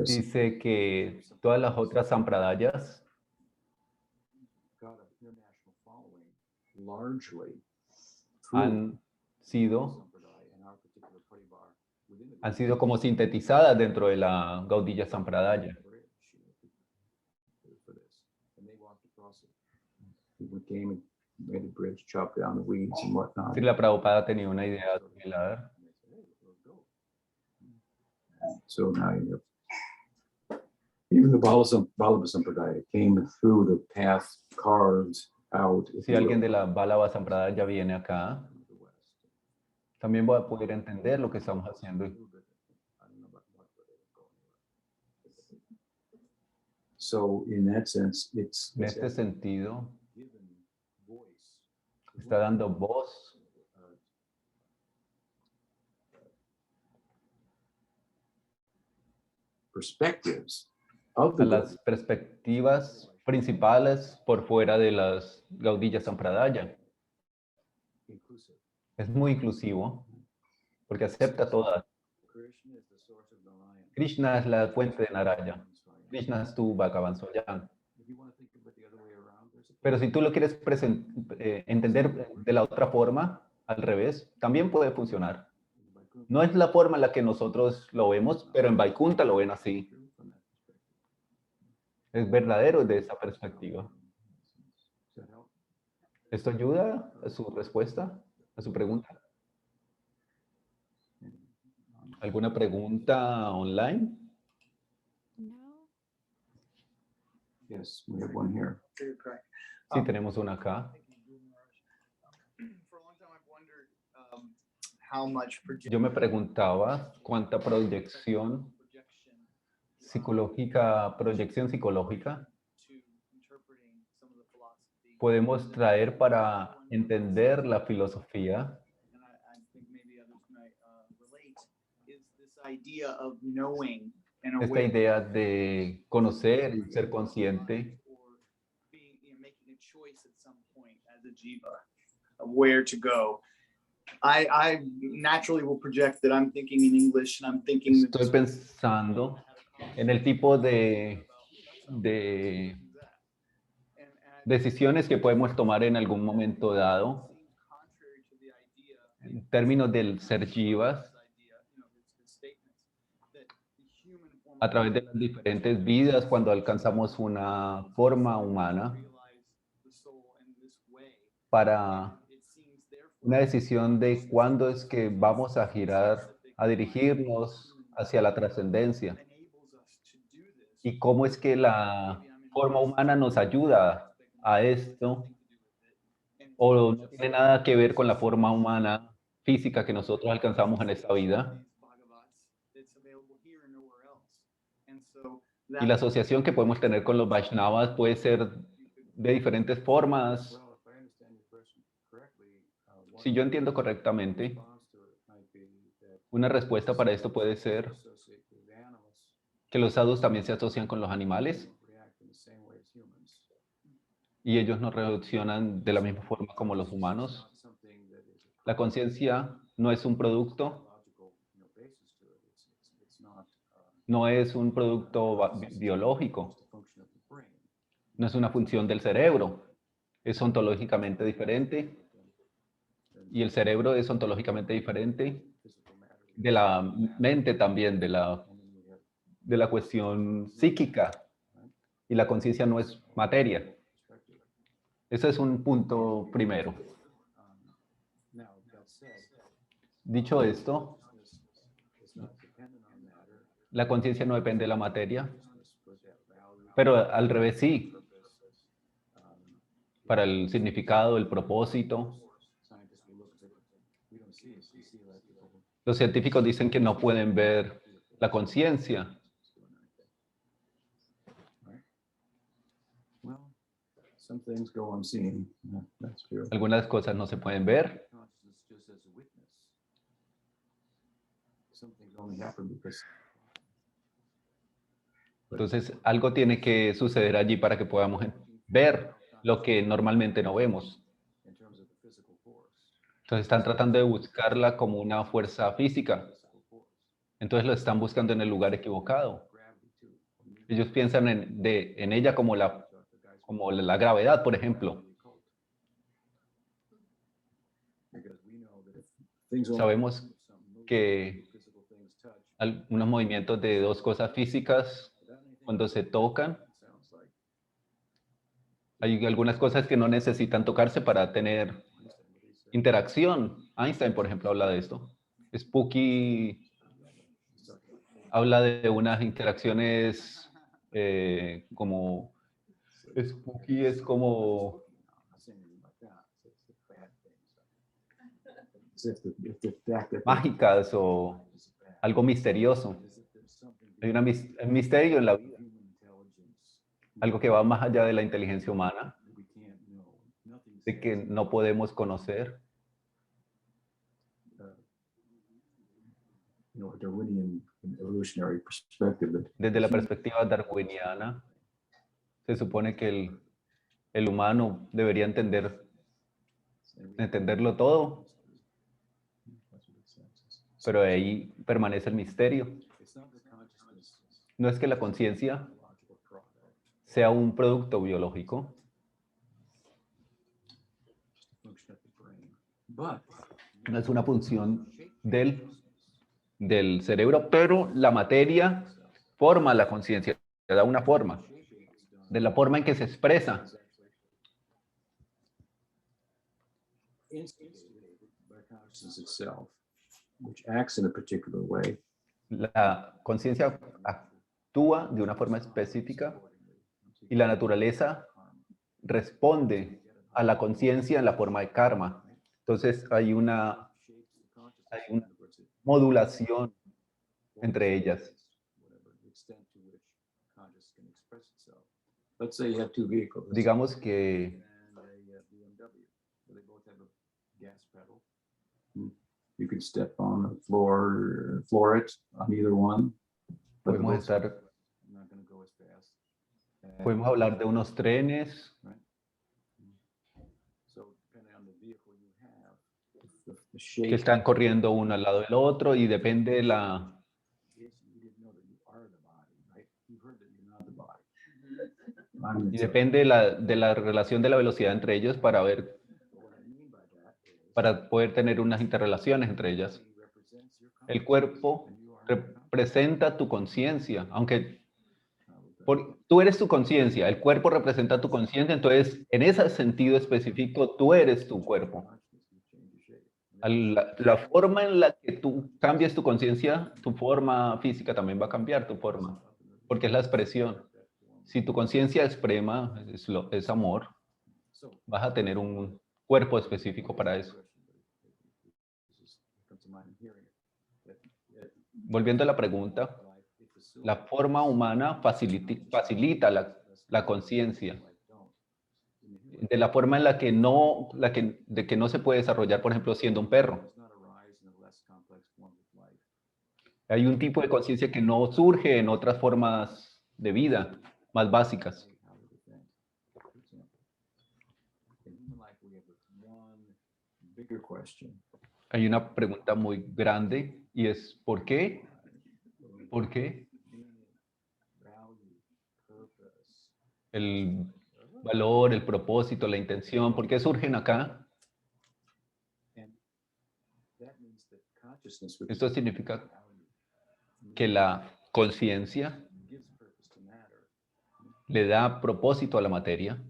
Dice que todas las otras sampradayas han sido como sintetizadas dentro de la Gaudiya Sampradaya. Srila Prabhupada tenía una idea similar. So now you have, even the Vallabha Sampradaya came through the path carved out. Si alguien de la Vallabha Sampradaya viene acá, también va a poder entender lo que estamos haciendo. So in that sense, En este sentido, está dando voz perspectives of a the las perspectivas principales por fuera de las Gaudiya Sampradaya. inclusive. Es muy inclusivo porque acepta todas. Krishna is the source of the lion. Krishna es la fuente de Naraya. Krishna es tu Bhagavan Swayam. If you want to think of it the other way around, there's a Pero si tú lo quieres entender de la otra forma, al revés, también puede funcionar. No es la forma en la que nosotros lo vemos, pero en Vaikunta lo ven así. Es verdadero desde esa perspectiva. ¿Esto ayuda a su respuesta, a su pregunta? ¿Alguna pregunta online? No. Yes, we have one here. You're correct. Sí, tenemos una acá. For a long time, I've wondered how much Yo me preguntaba cuánta proyección psicológica to interpreting some of the philosophy. podemos traer para entender la filosofía. And I think maybe others might relate, is this idea of knowing in a Esta way idea de conocer y ser consciente, or being, making a choice at some point as a jiva of where to go. I naturally will project that I'm thinking in English and I'm thinking estoy pensando en el tipo de decisiones que podemos tomar en algún momento dado en términos del ser jivas a través de las diferentes vidas cuando alcanzamos una forma humana para una decisión de cuándo es que vamos a girar, a dirigirnos hacia la trascendencia y cómo es que la forma humana nos ayuda a esto o no tiene nada que ver con la forma humana física que nosotros alcanzamos en esta vida. Y la asociación que podemos tener con los Vaishnavas puede ser de diferentes formas. Well, if I understand your question correctly, Si yo entiendo correctamente, response to it might be that una respuesta para esto puede ser associate with animals que los sadhus también se asocian con los animales don't react in the same way as humans. y ellos no reaccionan de la misma forma como los humanos. Not something that is a La conciencia no es un producto, biological, basis to it. It's not no es un producto biológico, a function of the brain. no es una función del cerebro, es ontológicamente diferente y el cerebro es ontológicamente diferente Physical matter. de la mente también, de la And then we have de la cuestión psíquica y la conciencia no es materia. perspective. Ese es un punto primero. Now, that said, Dicho esto, it's not dependent on matter. la conciencia no depende de la materia, It's supposed to have value, pero al revés sí, purpose. para el significado, el propósito. Scientists will look at it. We don't see it. We see like people Los científicos dicen que no pueden ver la conciencia. Well, some things go unseen. Yeah, that's true. Algunas cosas no se pueden ver. Consciousness just as a witness. Some things only happen because Entonces, algo tiene que suceder allí para que podamos ver lo que normalmente no vemos. in terms of the physical force. Entonces, están tratando de buscarla como una fuerza física. Physical force. Entonces, lo están buscando en el lugar equivocado. Gravity too. Ellos piensan en ella como la gravedad, por ejemplo. Because we know that if things only Sabemos happen if some movement, que physical things touch, unos movimientos de dos cosas físicas, without anything, cuando se tocan, it sounds like hay algunas cosas que no necesitan tocarse para tener Einstein, what he said. interacción. Einstein, por ejemplo, habla de esto. Spooky He's talking about habla de unas interacciones como... Spooky es como... I'm not saying anything like that. It's a bad thing. As if if the fact that mágicas o is bad. algo misterioso. As if there's something Hay un misterio en la vida, beyond human intelligence algo que va más allá de la inteligencia humana, that we can't know. Nothing de que says, no podemos conocer. a Darwinian evolutionary perspective that Desde la perspectiva darwiniana, se supone que el humano debería entenderlo todo, pero ahí permanece el misterio. No es que la conciencia sea un producto biológico, no es una función del cerebro, pero la materia forma la conciencia, le da una forma, de la forma en que se expresa. La conciencia actúa de una forma específica y la naturaleza responde a la conciencia en la forma de karma. Entonces hay una modulación entre ellas. Let's say you have two vehicles. Digamos que And a BMW. They both have a gas pedal. You can step on the floor it on either one. But podemos estar, not going to go as fast. podemos hablar de unos trenes, So depending on the vehicle you have, the shape. que están corriendo uno al lado del otro y depende de la, y depende de la relación de la velocidad entre ellos para poder tener unas interrelaciones entre ellas. El cuerpo representa tu conciencia, aunque tú eres tu conciencia, el cuerpo representa tu conciencia, entonces en ese sentido específico tú eres tu cuerpo. La forma en la que tú cambias tu conciencia, tu forma física también va a cambiar tu forma, porque es la expresión. Si tu conciencia exprema, es amor, vas a tener un cuerpo específico para eso. Volviendo a la pregunta, la forma humana facilita la conciencia de la forma en la que no se puede desarrollar, por ejemplo, siendo un perro. Hay un tipo de conciencia que no surge en otras formas de vida más básicas. Hay una pregunta muy grande y es ¿por qué? ¿Por qué? El valor, el propósito, la intención, ¿por qué surgen acá? Esto significa que la conciencia le da propósito a la materia.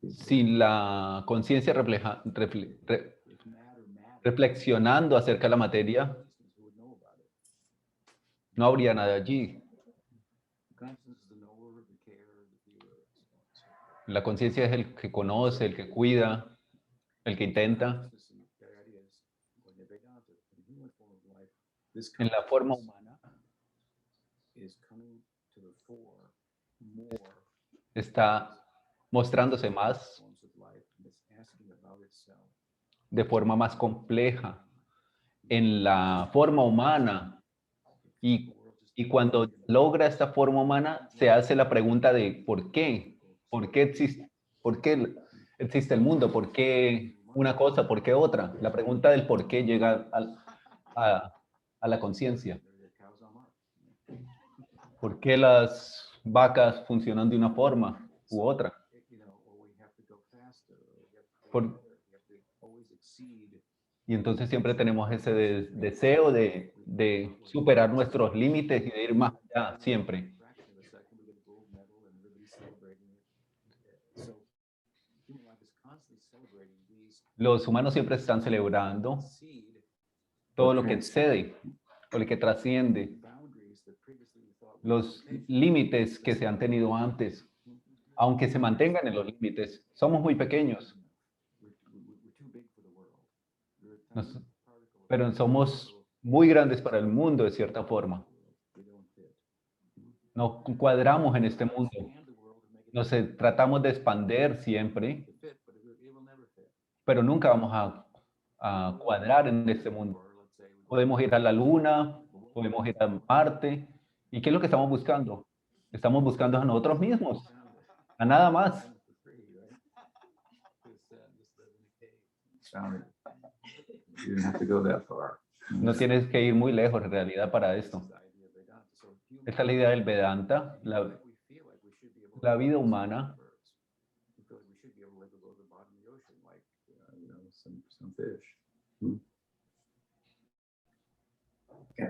Sin la conciencia reflexionando acerca de la materia, no habría nada allí. La conciencia es el que conoce, el que cuida, el que intenta. En la forma humana está mostrándose más de forma más compleja en la forma humana y cuando logra esta forma humana se hace la pregunta de ¿por qué? ¿Por qué existe el mundo? ¿Por qué una cosa? ¿Por qué otra? La pregunta del por qué llega a la conciencia. ¿Por qué las vacas funcionan de una forma u otra? Y entonces siempre tenemos ese deseo de superar nuestros límites y de ir más allá, siempre. Los humanos siempre están celebrando todo lo que excede o lo que trasciende los límites que se han tenido antes, aunque se mantengan en los límites. Somos muy pequeños, pero somos muy grandes para el mundo de cierta forma. No cuadramos en este mundo. Tratamos de expandir siempre, pero nunca vamos a cuadrar en este mundo. Podemos ir a la Luna, podemos ir a Marte. ¿Y qué es lo que estamos buscando? Estamos buscando a nosotros mismos, a nada más. Sounded- You didn't have to go that far. No tienes que ir muy lejos en realidad para esto. Esta es la idea del Vedanta, la vida humana.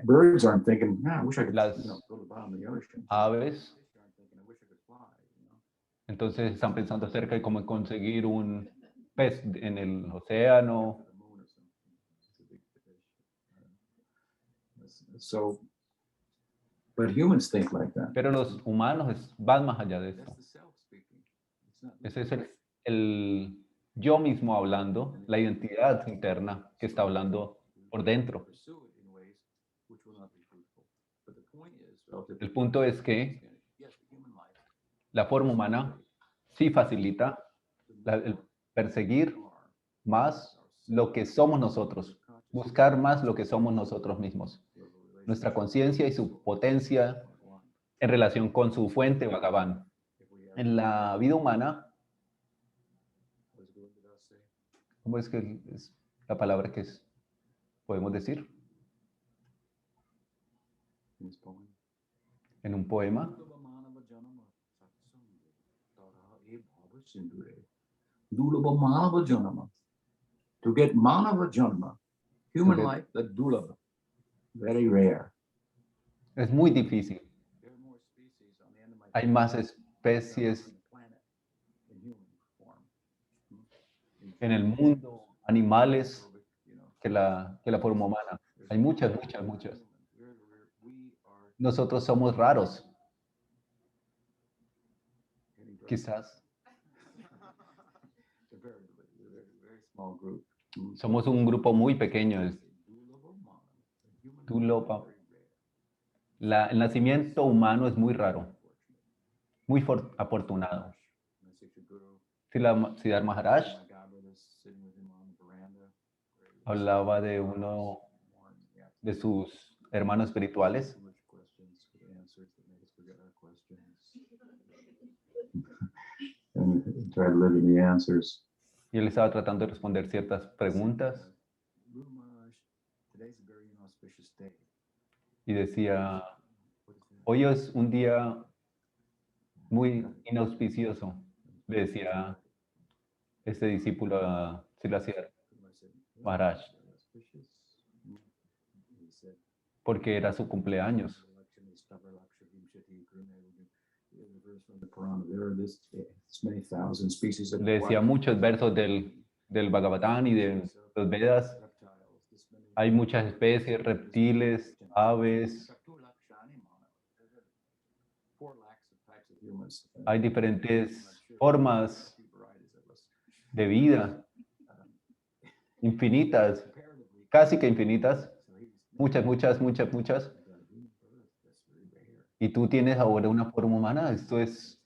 Birds aren't thinking, "Nah, I wish I could Las go to the bottom of the ocean." aves, Fish aren't thinking, "I wish I could fly," you know? entonces están pensando acerca de cómo conseguir un pez en el océano. The moon or something. It's a big fish. So, but humans think like that. Pero los humanos van más allá de That's esto. the self speaking. It's not Ese es el yo mismo hablando, la identidad interna que está hablando por dentro. pursue it in ways which will not be fruitful. But the point is, relative El to punto es que yes, the human life la forma humana sí facilita el perseguir más lo que somos nosotros, buscar más lo que somos nosotros mismos, nuestra conciencia y su potencia en relación con su fuente Bhagavan. En la vida humana, ¿cómo es que es la palabra que podemos decir en un poema? Dulaba Manava Janama. To get Manava Janma, human get- life, the Dulaba, very rare. Es muy difícil. There are more species on the end of my Hay más especies planet in human form. en el mundo, animales, You know, que la forma humana. Hay muchas, muchas, muchas. we are Nosotros somos raros, getting drunk. quizás. Very small group. Somos un grupo muy pequeño. Dulaba. El nacimiento humano es muy raro, muy afortunado. Siddhartha Maharaj hablaba de uno de sus hermanos espirituales And try to live in the answers. y él estaba tratando de responder ciertas preguntas Guru Maharaj, today's a very inauspicious day. y decía, What is that? hoy es un día muy inauspicioso, le decía este discípulo a Siddhartha Maharaj, He said, porque era su cumpleaños. There are this many thousand species of Le decía muchos versos del Bhagavatam y de los Vedas. Hay muchas especies, reptiles, aves, hay diferentes formas de vida, infinitas, casi que infinitas, muchas, muchas, muchas, muchas. Y tú tienes ahora una forma humana, esto es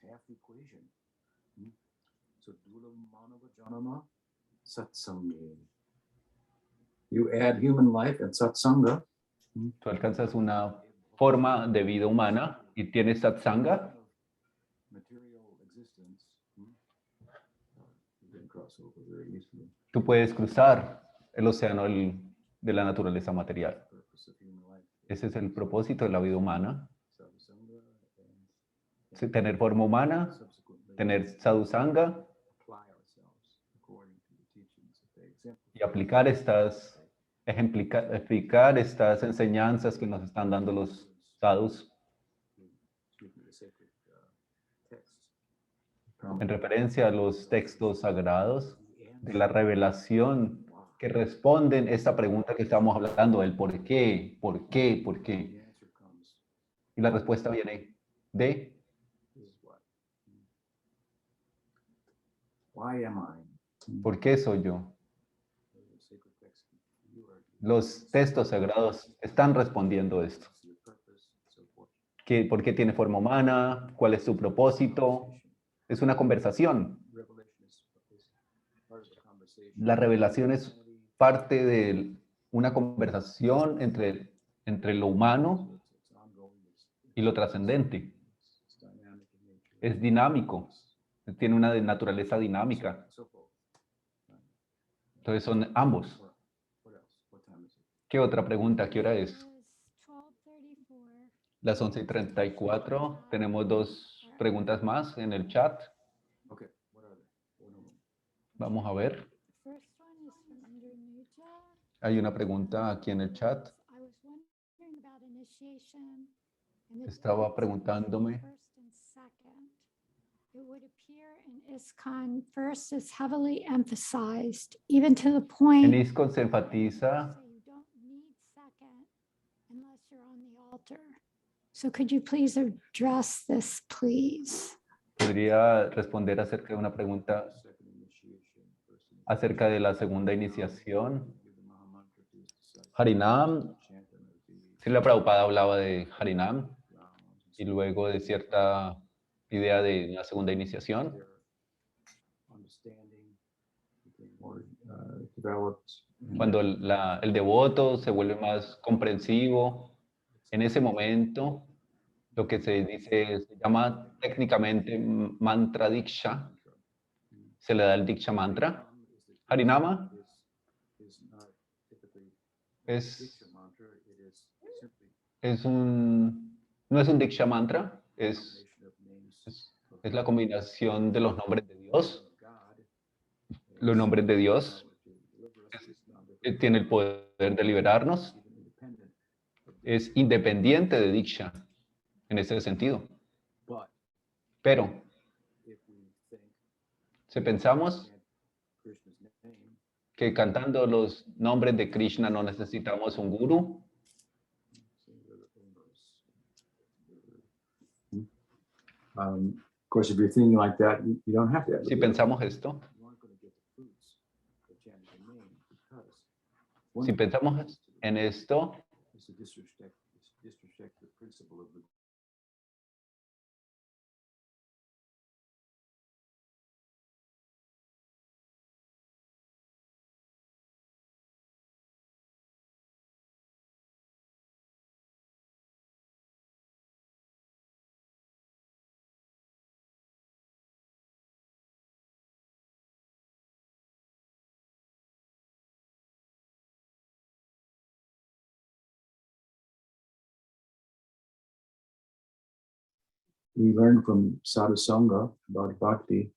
You add human life and satsanga. tú alcanzas una forma de vida humana y tienes satsanga, Material existence. You can cross over very easily. tú puedes cruzar el océano de la naturaleza material. Purpose of human life. Ese es el propósito de la vida humana, Satsanga and sí, tener forma humana, subsequently tener sadhusanga apply ourselves according to the teachings that they exemplify. y aplicar explicar estas enseñanzas que nos están dando los sadhus Excuse me, the sacred texts. en referencia a los textos sagrados de la revelación que responden esta pregunta que estamos hablando, del por qué, por qué, por qué. The answer comes. Y la respuesta viene de This is what. Why am I? ¿por qué soy yo? The sacred text, you are Los textos sagrados están respondiendo esto. your purpose, so forth. ¿Por qué tiene forma humana? ¿Cuál es su propósito? Es una conversación. Revelation is part of the conversation. La revelación es parte de una conversación entre lo humano It's ongoing, y lo trascendente. it's dynamic in nature. Es dinámico, tiene una naturaleza dinámica. So forth. Entonces son ambos. What else? What time is it? ¿Qué otra pregunta? ¿Qué hora es? It's 12:34. Las 11:34. Tenemos dos preguntas más en el chat. Okay, what are they? One of them. Vamos a ver. First one is from Indonesia. Hay una pregunta aquí en el chat. I was wondering about initiation and the Estaba difference preguntándome. between first and second. It would appear in ISKCON first is heavily emphasized, even to the point En ISKCON se enfatiza, say you don't need second unless you're on the altar. So could you please address this, please? podría responder acerca de una pregunta Second initiation, first initiation. acerca de la segunda iniciación. Give the Maha Mantra to his disciples. Harinam, Chant them as the Srila Prabhupada hablaba de Harinam rounds. y luego de cierta idea de la segunda iniciación. Their understanding became more developed. and Cuando el devoto se vuelve más comprensivo, en ese momento lo que se dice, se llama técnicamente mantra diksha, se le da el diksha mantra. Harinama is not typically es, Diksha mantra, it is simply no es un diksha mantra, es combination of names es la combinación de los nombres de Dios. of God. Los nombres de Dios To deliver us is non-different, tiene el poder de liberarnos, even independent of es independiente de diksha en ese sentido. But Pero if we think si pensamos chant Krishna's name, que cantando los nombres de Krishna no necesitamos un guru, of course, if you're thinking like that, you don't have to have. si pensamos esto, You aren't going to get the fruits of chanting the name because si pensamos en esto, it's a disrespect the principle of the we learn from sadhu sangha about bhakti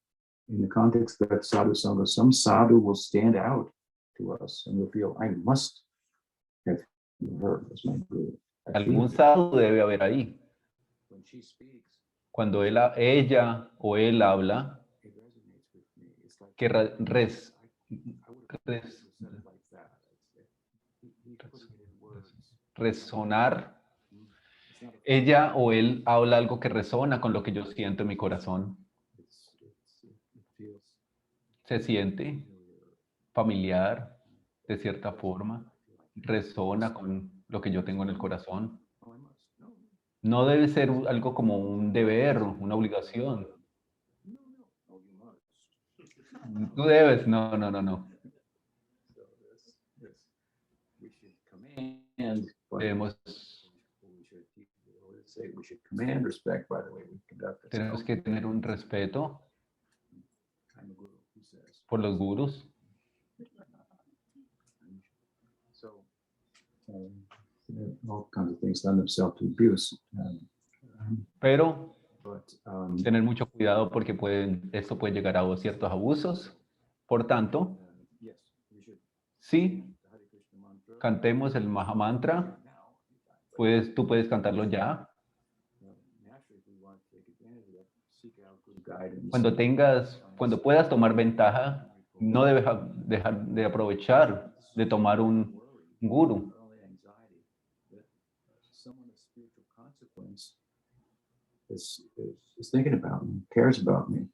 in the context that sadhu sangha, some sadhu will stand out to us and we'll feel, I must have her as my guru. I algún think sadhu debe haber ahí. when she speaks, Cuando ella o él habla, it resonates with me. It's like que I would have res- said it like that. He put it in words. resonar, It's not a ella o él habla algo que resona con lo que yo siento en mi corazón. it feels Se siente familiar de cierta forma, resona con lo que yo tengo en el corazón. oh, I must. No, No debe ser algo como un deber, una obligación. you must. Tú debes, no. So this we should command, but Debemos, we should command respect by the way we conduct tenemos ourselves. que tener un respeto I'm a guru, he says. por los gurús. So all kinds of things lend themselves to abuse. Pero But tener mucho cuidado porque esto puede llegar a ciertos abusos. Por tanto, yes, we should sí, the Hare Krishna mantra cantemos el Maha Mantra. now. Tú puedes cantarlo ya. Naturally, if we want to take advantage of that, seek out good guidance. Cuando puedas tomar ventaja, no debes dejar de aprovechar de tomar un guru. Not only anxiety, but someone of spiritual consequence is thinking about me, cares about me.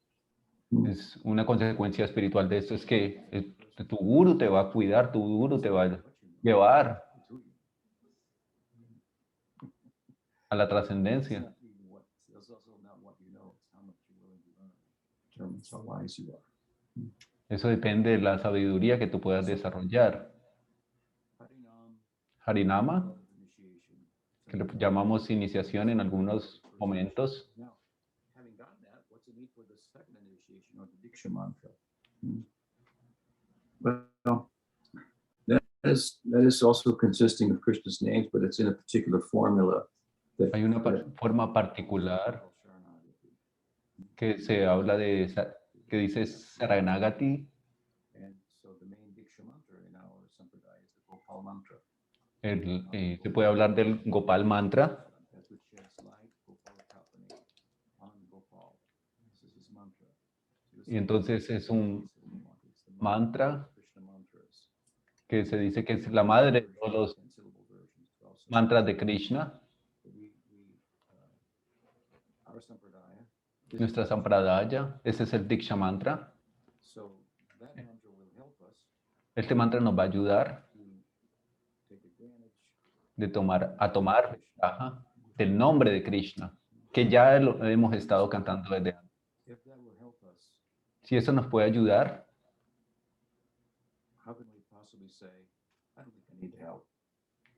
Es una consecuencia espiritual de esto, es que tu guru te va a cuidar, tu guru te va a llevar a la trascendencia. It's also not what you know, it's how much you're willing to learn. Determines how wise you are. Eso depende de la sabiduría que tú puedas desarrollar. Harinam, Harinama, initiation. que lo llamamos iniciación en algunos momentos. Now, having gotten that, what's the need for the second initiation or the Diksha mantra? Well, that is also consisting of Krishna's names, but it's in a particular formula. Hay una forma particular que se habla de, que dice Saranagati. And so the main Diksha mantra in our sampradaya is the Gopal mantra. Se puede hablar del Gopal mantra, That which sheds light, Gopal Kapani, on Gopal. This is his mantra. So this y entonces es un is the mantra Krishna mantras. que se dice que es la madre de todos los 10 syllable versions, but also mantras de Krishna. our sampradaya. Nuestra Sampradaya, ese es el Diksha mantra. So that mantra will help us Este mantra nos va a ayudar to take advantage de a tomar ventaja del nombre de Krishna, que ya lo hemos estado cantando desde antes. if that will help us. Si eso nos puede ayudar, How can we possibly say, I don't think I need help?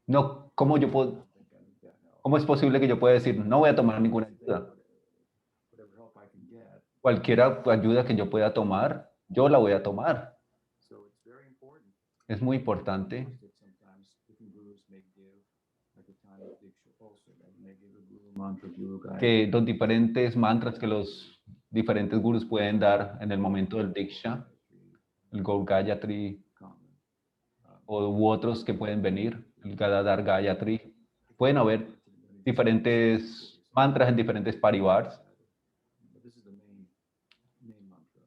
no, ¿cómo yo I puedo, don't think I need that help. cómo es posible que yo pueda decir, no voy a tomar ninguna ayuda? Whatever help I can get. Cualquier ayuda que yo pueda tomar, yo la voy a tomar. So it's very important Es muy importante that sometimes different gurus may give at the time of Diksha also. They may give a guru mantra, guru guide. que los diferentes mantras que los diferentes gurus pueden dar en el momento del Diksha, el Gaur Gayatri u otros que pueden venir, el Gadadhar Gayatri, pueden haber diferentes mantras en diferentes parivars. But this is the main mantra.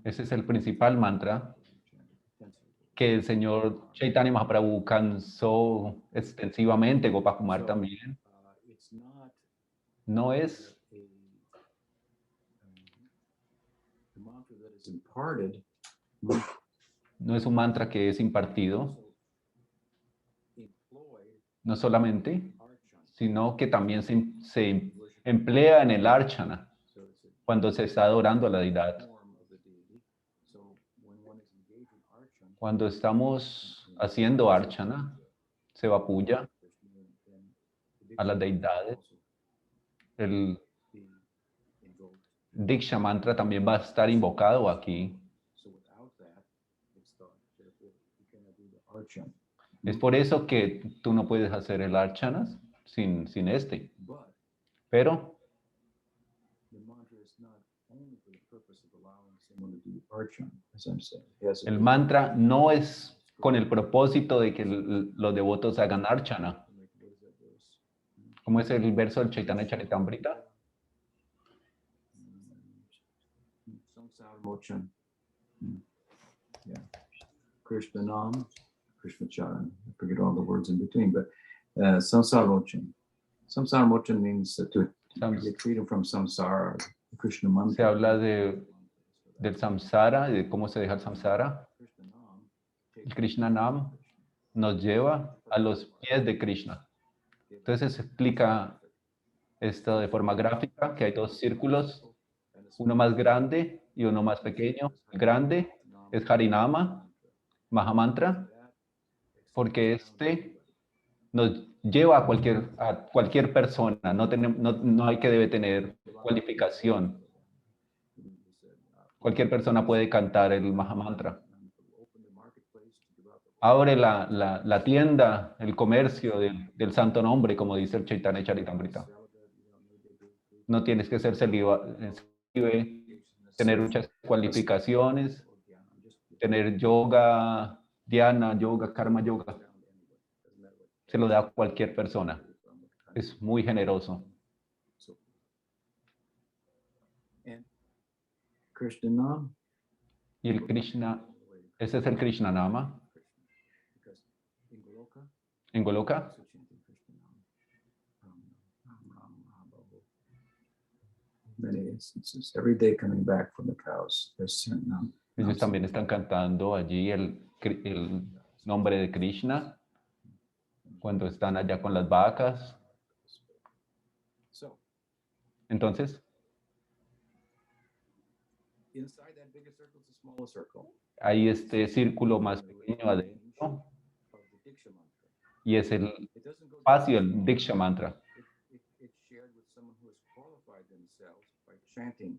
Ese es el principal mantra que el señor Chaitanya Mahaprabhu cansó extensivamente, Gopakumar también. It's not No es the mantra that is imparted, no es un mantra que es impartido, employed no solamente, archana. sino que también se emplea en el archana, So it's a cuando se está adorando a la deidad. form of the deity. So when one is engaged in archana, Cuando estamos haciendo archana, se vapulla a las deidades. El Diksha mantra también va a estar invocado aquí. So without that, it's thought that you cannot do the archana. Es por eso que tú no puedes hacer el archana sin este. But Pero the mantra is not only for the purpose of allowing someone to do archana, as I'm saying. It has a el mantra no es con el propósito de que los devotos hagan archana. what is that verse? ¿Cómo es el verso del Chaitanya Charitamrita? Samsara mochan. Yeah. Krishna Nam, Krishna Charan. I forget all the words in between, but Samsara mochan. Samsara mochan means to get freedom from samsara. Krishna Se mantra. habla del samsara, de cómo se deja el samsara. Krishna Nam El Krishna Nam nos lleva a los pies de Krishna. Entonces se explica esto de forma gráfica, que hay dos círculos, uno más grande y uno más pequeño. El grande es Harinama, Mahamantra, porque este nos lleva a cualquier persona, no hay que debe tener cualificación. Cualquier persona puede cantar el Mahamantra. Abre la tienda, el comercio del santo nombre, como dice el Chaitanya Charitamrita. No tienes que ser célibe, tener muchas cualificaciones, tener yoga, dhyana, yoga, karma yoga. Se lo da a cualquier persona. Es muy generoso. Krishna Nam. Y el Krishna, ese es el Krishna Nama. Because in Goloka, En Goloka also chanting Krishna Nam. Many instances. Every day coming back from the cows, there's certain ellos también están cantando allí el nombre de Krishna cuando están allá con las vacas. So Entonces, inside that bigger circle is a smaller circle. hay este círculo más pequeño adentro Of the Diksha mantra. y es el It doesn't go espacio del Diksha mantra. It's shared with someone who has qualified themselves by chanting.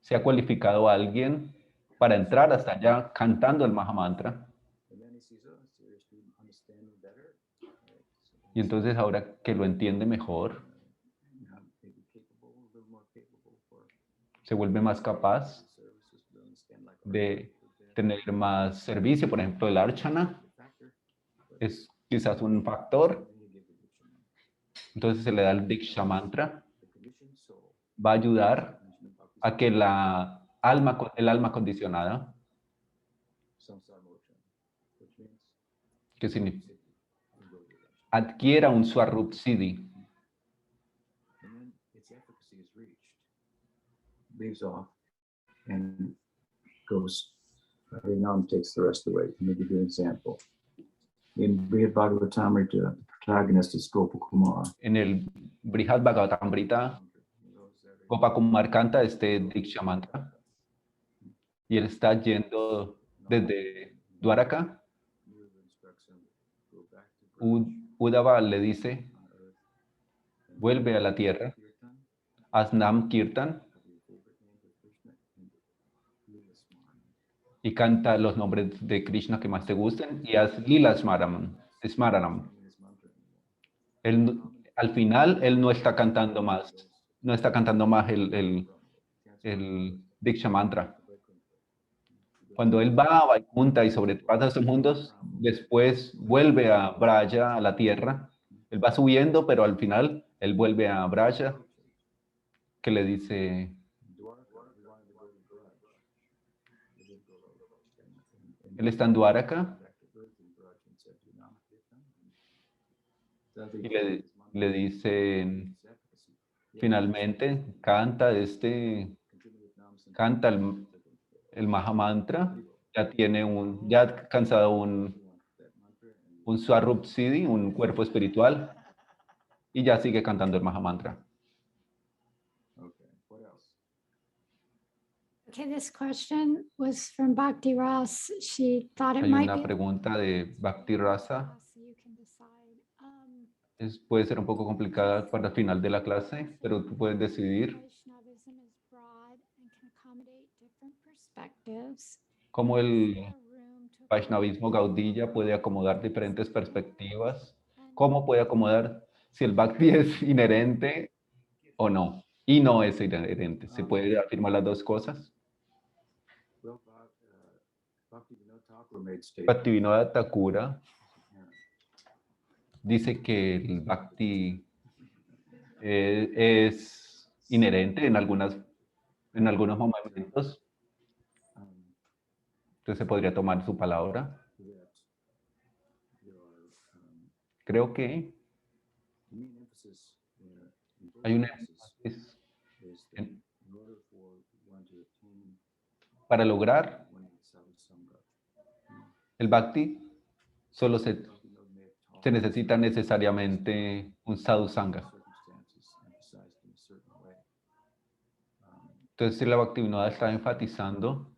Se ha cualificado a alguien para entrar hasta allá cantando el Mahamantra. And then he sees, oh, serious student, Y entonces ahora que lo entiende mejor, se vuelve más capaz de tener más servicio. Por ejemplo, el Archana es quizás un factor. Entonces se le da el Diksha Mantra. Va a ayudar a que el alma condicionada, que significa, adquiera un Swarup Siddhi. Leaves off and goes, Harinam takes the rest away. Let me give you an example. In Brihad Bhagavatamrita, the protagonist is Gopakumar. En el Brihad Bhagavatamrita, Gopakumar canta este Diksha Mantra y él está yendo desde Dwaraka. Uddhava le dice, vuelve a la tierra, haz Nam Kirtan y canta los nombres de Krishna que más te gusten y haz Lila Smaranam. Al final, él no está cantando más el Diksha Mantra. Cuando él va a Vaikuntha y sobrepasa esos mundos, después vuelve a Braya, a la tierra. Él va subiendo, pero al final él vuelve a Braya, que le dice, él está en Dwaraka y le dicen, finalmente, canta el Mahamantra, ya ha alcanzado un Swarup Siddhi, un cuerpo espiritual, y ya sigue cantando el Mahamantra. Okay, this question was from Bhakti Ras. She thought it Hay might una be. pregunta de Bhakti Rasa. So you can decide. Puede ser un poco complicada para el final de la clase, pero tú puedes decidir Vaishnavism is broad and can accommodate different perspectives. cómo Is el there room to Vaishnavismo Gaudiya puede acomodar diferentes perspectivas. ¿Cómo puede acomodar si el Bhakti es inherente o no? Y no es inherente. ¿Se puede afirmar las dos cosas? Bhaktivinoda Thakura dice que el Bhakti es inherente en algunos momentos. Entonces se podría tomar su palabra. Creo que hay un énfasis para lograr el Bhakti, solo se necesita necesariamente un sadhu sangha. Entonces, si la Bhaktivinoda está enfatizando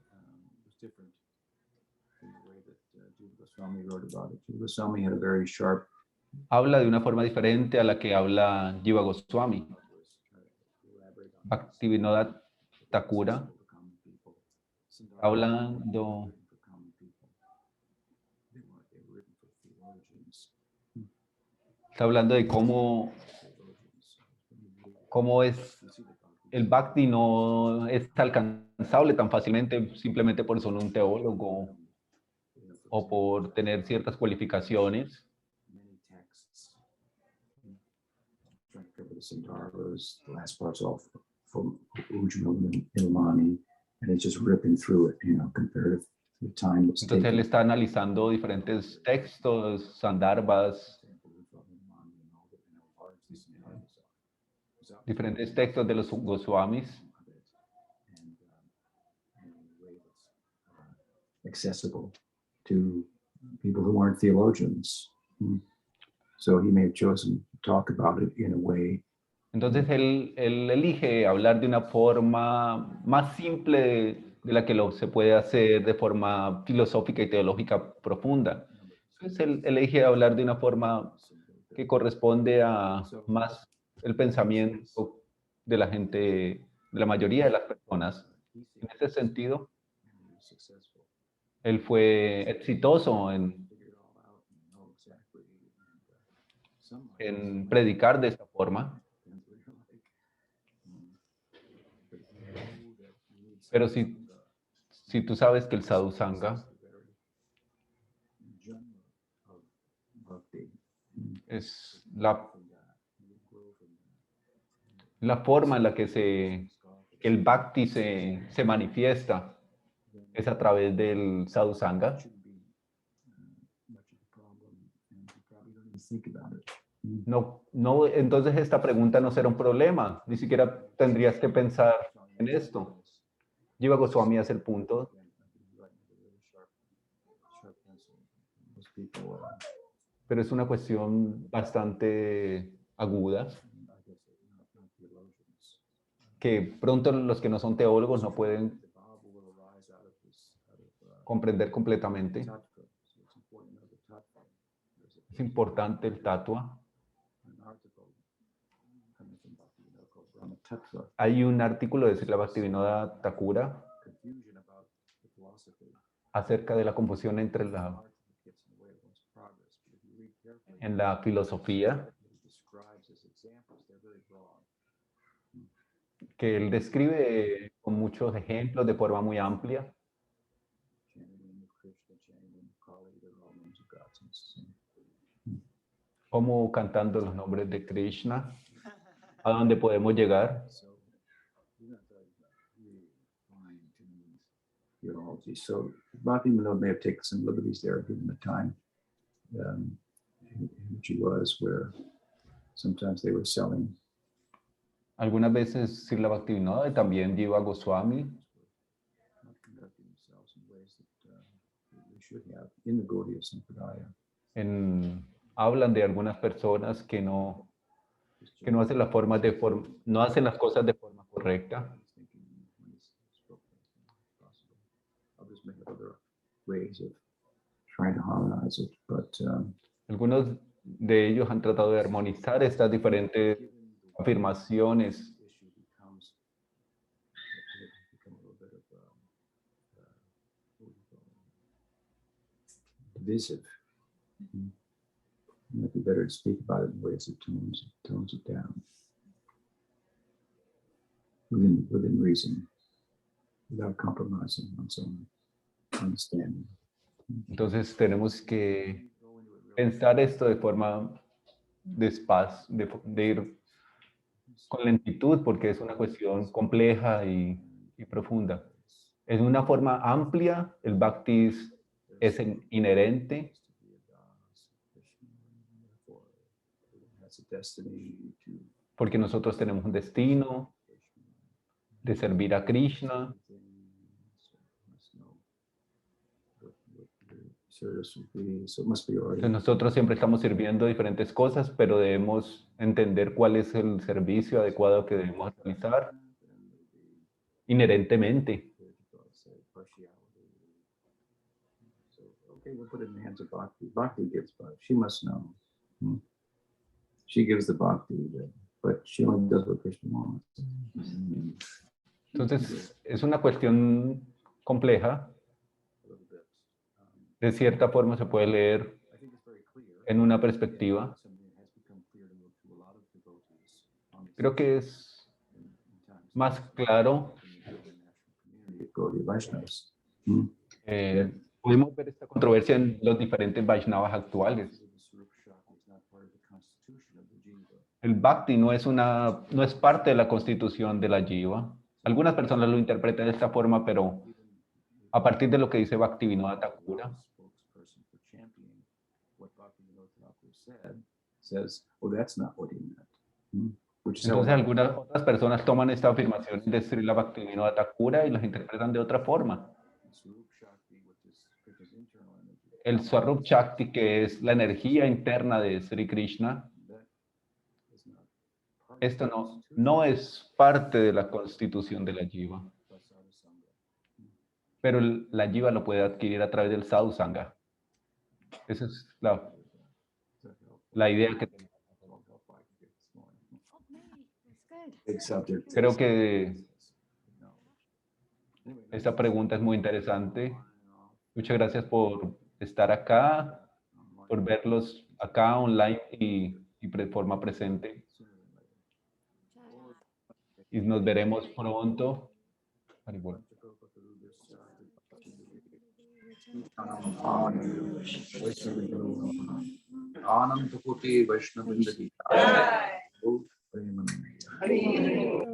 habla de una forma diferente a la que habla Jiva Goswami. Bhaktivinoda Thakura hablando está hablando de cómo es el Bhakti no es alcanzable tan fácilmente simplemente por ser un teólogo o por tener ciertas cualificaciones. The last part's all from Ujjwala Nilmani, and it's just ripping through it, compared to the time it's Entonces él taken. está analizando diferentes textos, sandarbhas, diferentes textos de los Goswamis. Accessible to people who aren't theologians. So he may have chosen to talk about it in a way. Entonces él elige hablar de una forma más simple de la que se puede hacer de forma filosófica y teológica profunda. Entonces él elige hablar de una forma que corresponde a más el pensamiento de la gente, de la mayoría de las personas. En ese sentido, él fue exitoso en en predicar de esta forma, pero si tú sabes que el sadhu sangha es la forma en la que el bhakti se manifiesta, es a través del sadhu sangha. No, entonces esta pregunta no será un problema, ni siquiera tendrías que pensar en esto. Jiva Goswami hace el punto. Pero es una cuestión bastante aguda que pronto los que no son teólogos no pueden comprender completamente. Es importante el tatua. Hay un artículo de Srila Bhaktivinoda Thakura acerca de la confusión en la filosofía, que él describe con muchos ejemplos de forma muy amplia. Como cantando los nombres de Krishna, a dónde podemos llegar. So Bhaktivinoda may have taken some liberties there given the time in which he was, where sometimes they were selling. Algunas veces Srila Bhaktivinoda y también Jiva Goswami hablan de algunas personas que no hacen no hacen las cosas de forma correcta. Algunos de ellos han tratado de armonizar estas diferentes afirmaciones. Divisive. It might be better to speak about it in ways that tones it down. Within reason, without compromising one's own understanding. Entonces tenemos que pensar esto de forma despacio, de ir con lentitud, porque es una cuestión compleja y profunda. En una forma amplia, el bhakti es inherente. Porque nosotros tenemos un destino de servir a Krishna. Entonces nosotros siempre estamos sirviendo diferentes cosas, pero debemos entender cuál es el servicio adecuado que debemos realizar inherentemente. Okay, we'll put it in the hands of Bhakti. Bhakti gives Bhakti. She must know. She gives the Bhakti, but she only does what Krishna wants. Entonces, es una cuestión compleja. De cierta forma se puede leer en una perspectiva. Creo que es más claro. Podemos ver esta controversia en los diferentes Vaishnavas actuales. El Bhakti no es parte de la constitución de la Jiva. Algunas personas lo interpretan de esta forma, pero a partir de lo que dice Bhaktivinoda Thakura, entonces algunas otras personas toman esta afirmación de Srila Bhaktivinoda Thakura y las interpretan de otra forma. El Swarup Shakti, que es la energía interna de Sri Krishna, esto no es parte de la constitución de la Jiva. Pero la Jiva lo puede adquirir a través del Sadhu Sangha. Esa es la idea que tenemos. Creo que esta pregunta es muy interesante. Muchas gracias por estar acá, por verlos acá online y y forma presente. Y nos veremos pronto. Haribol. Anand Koti Vaishnavindagi. Jai. Oh, Premanand. Hare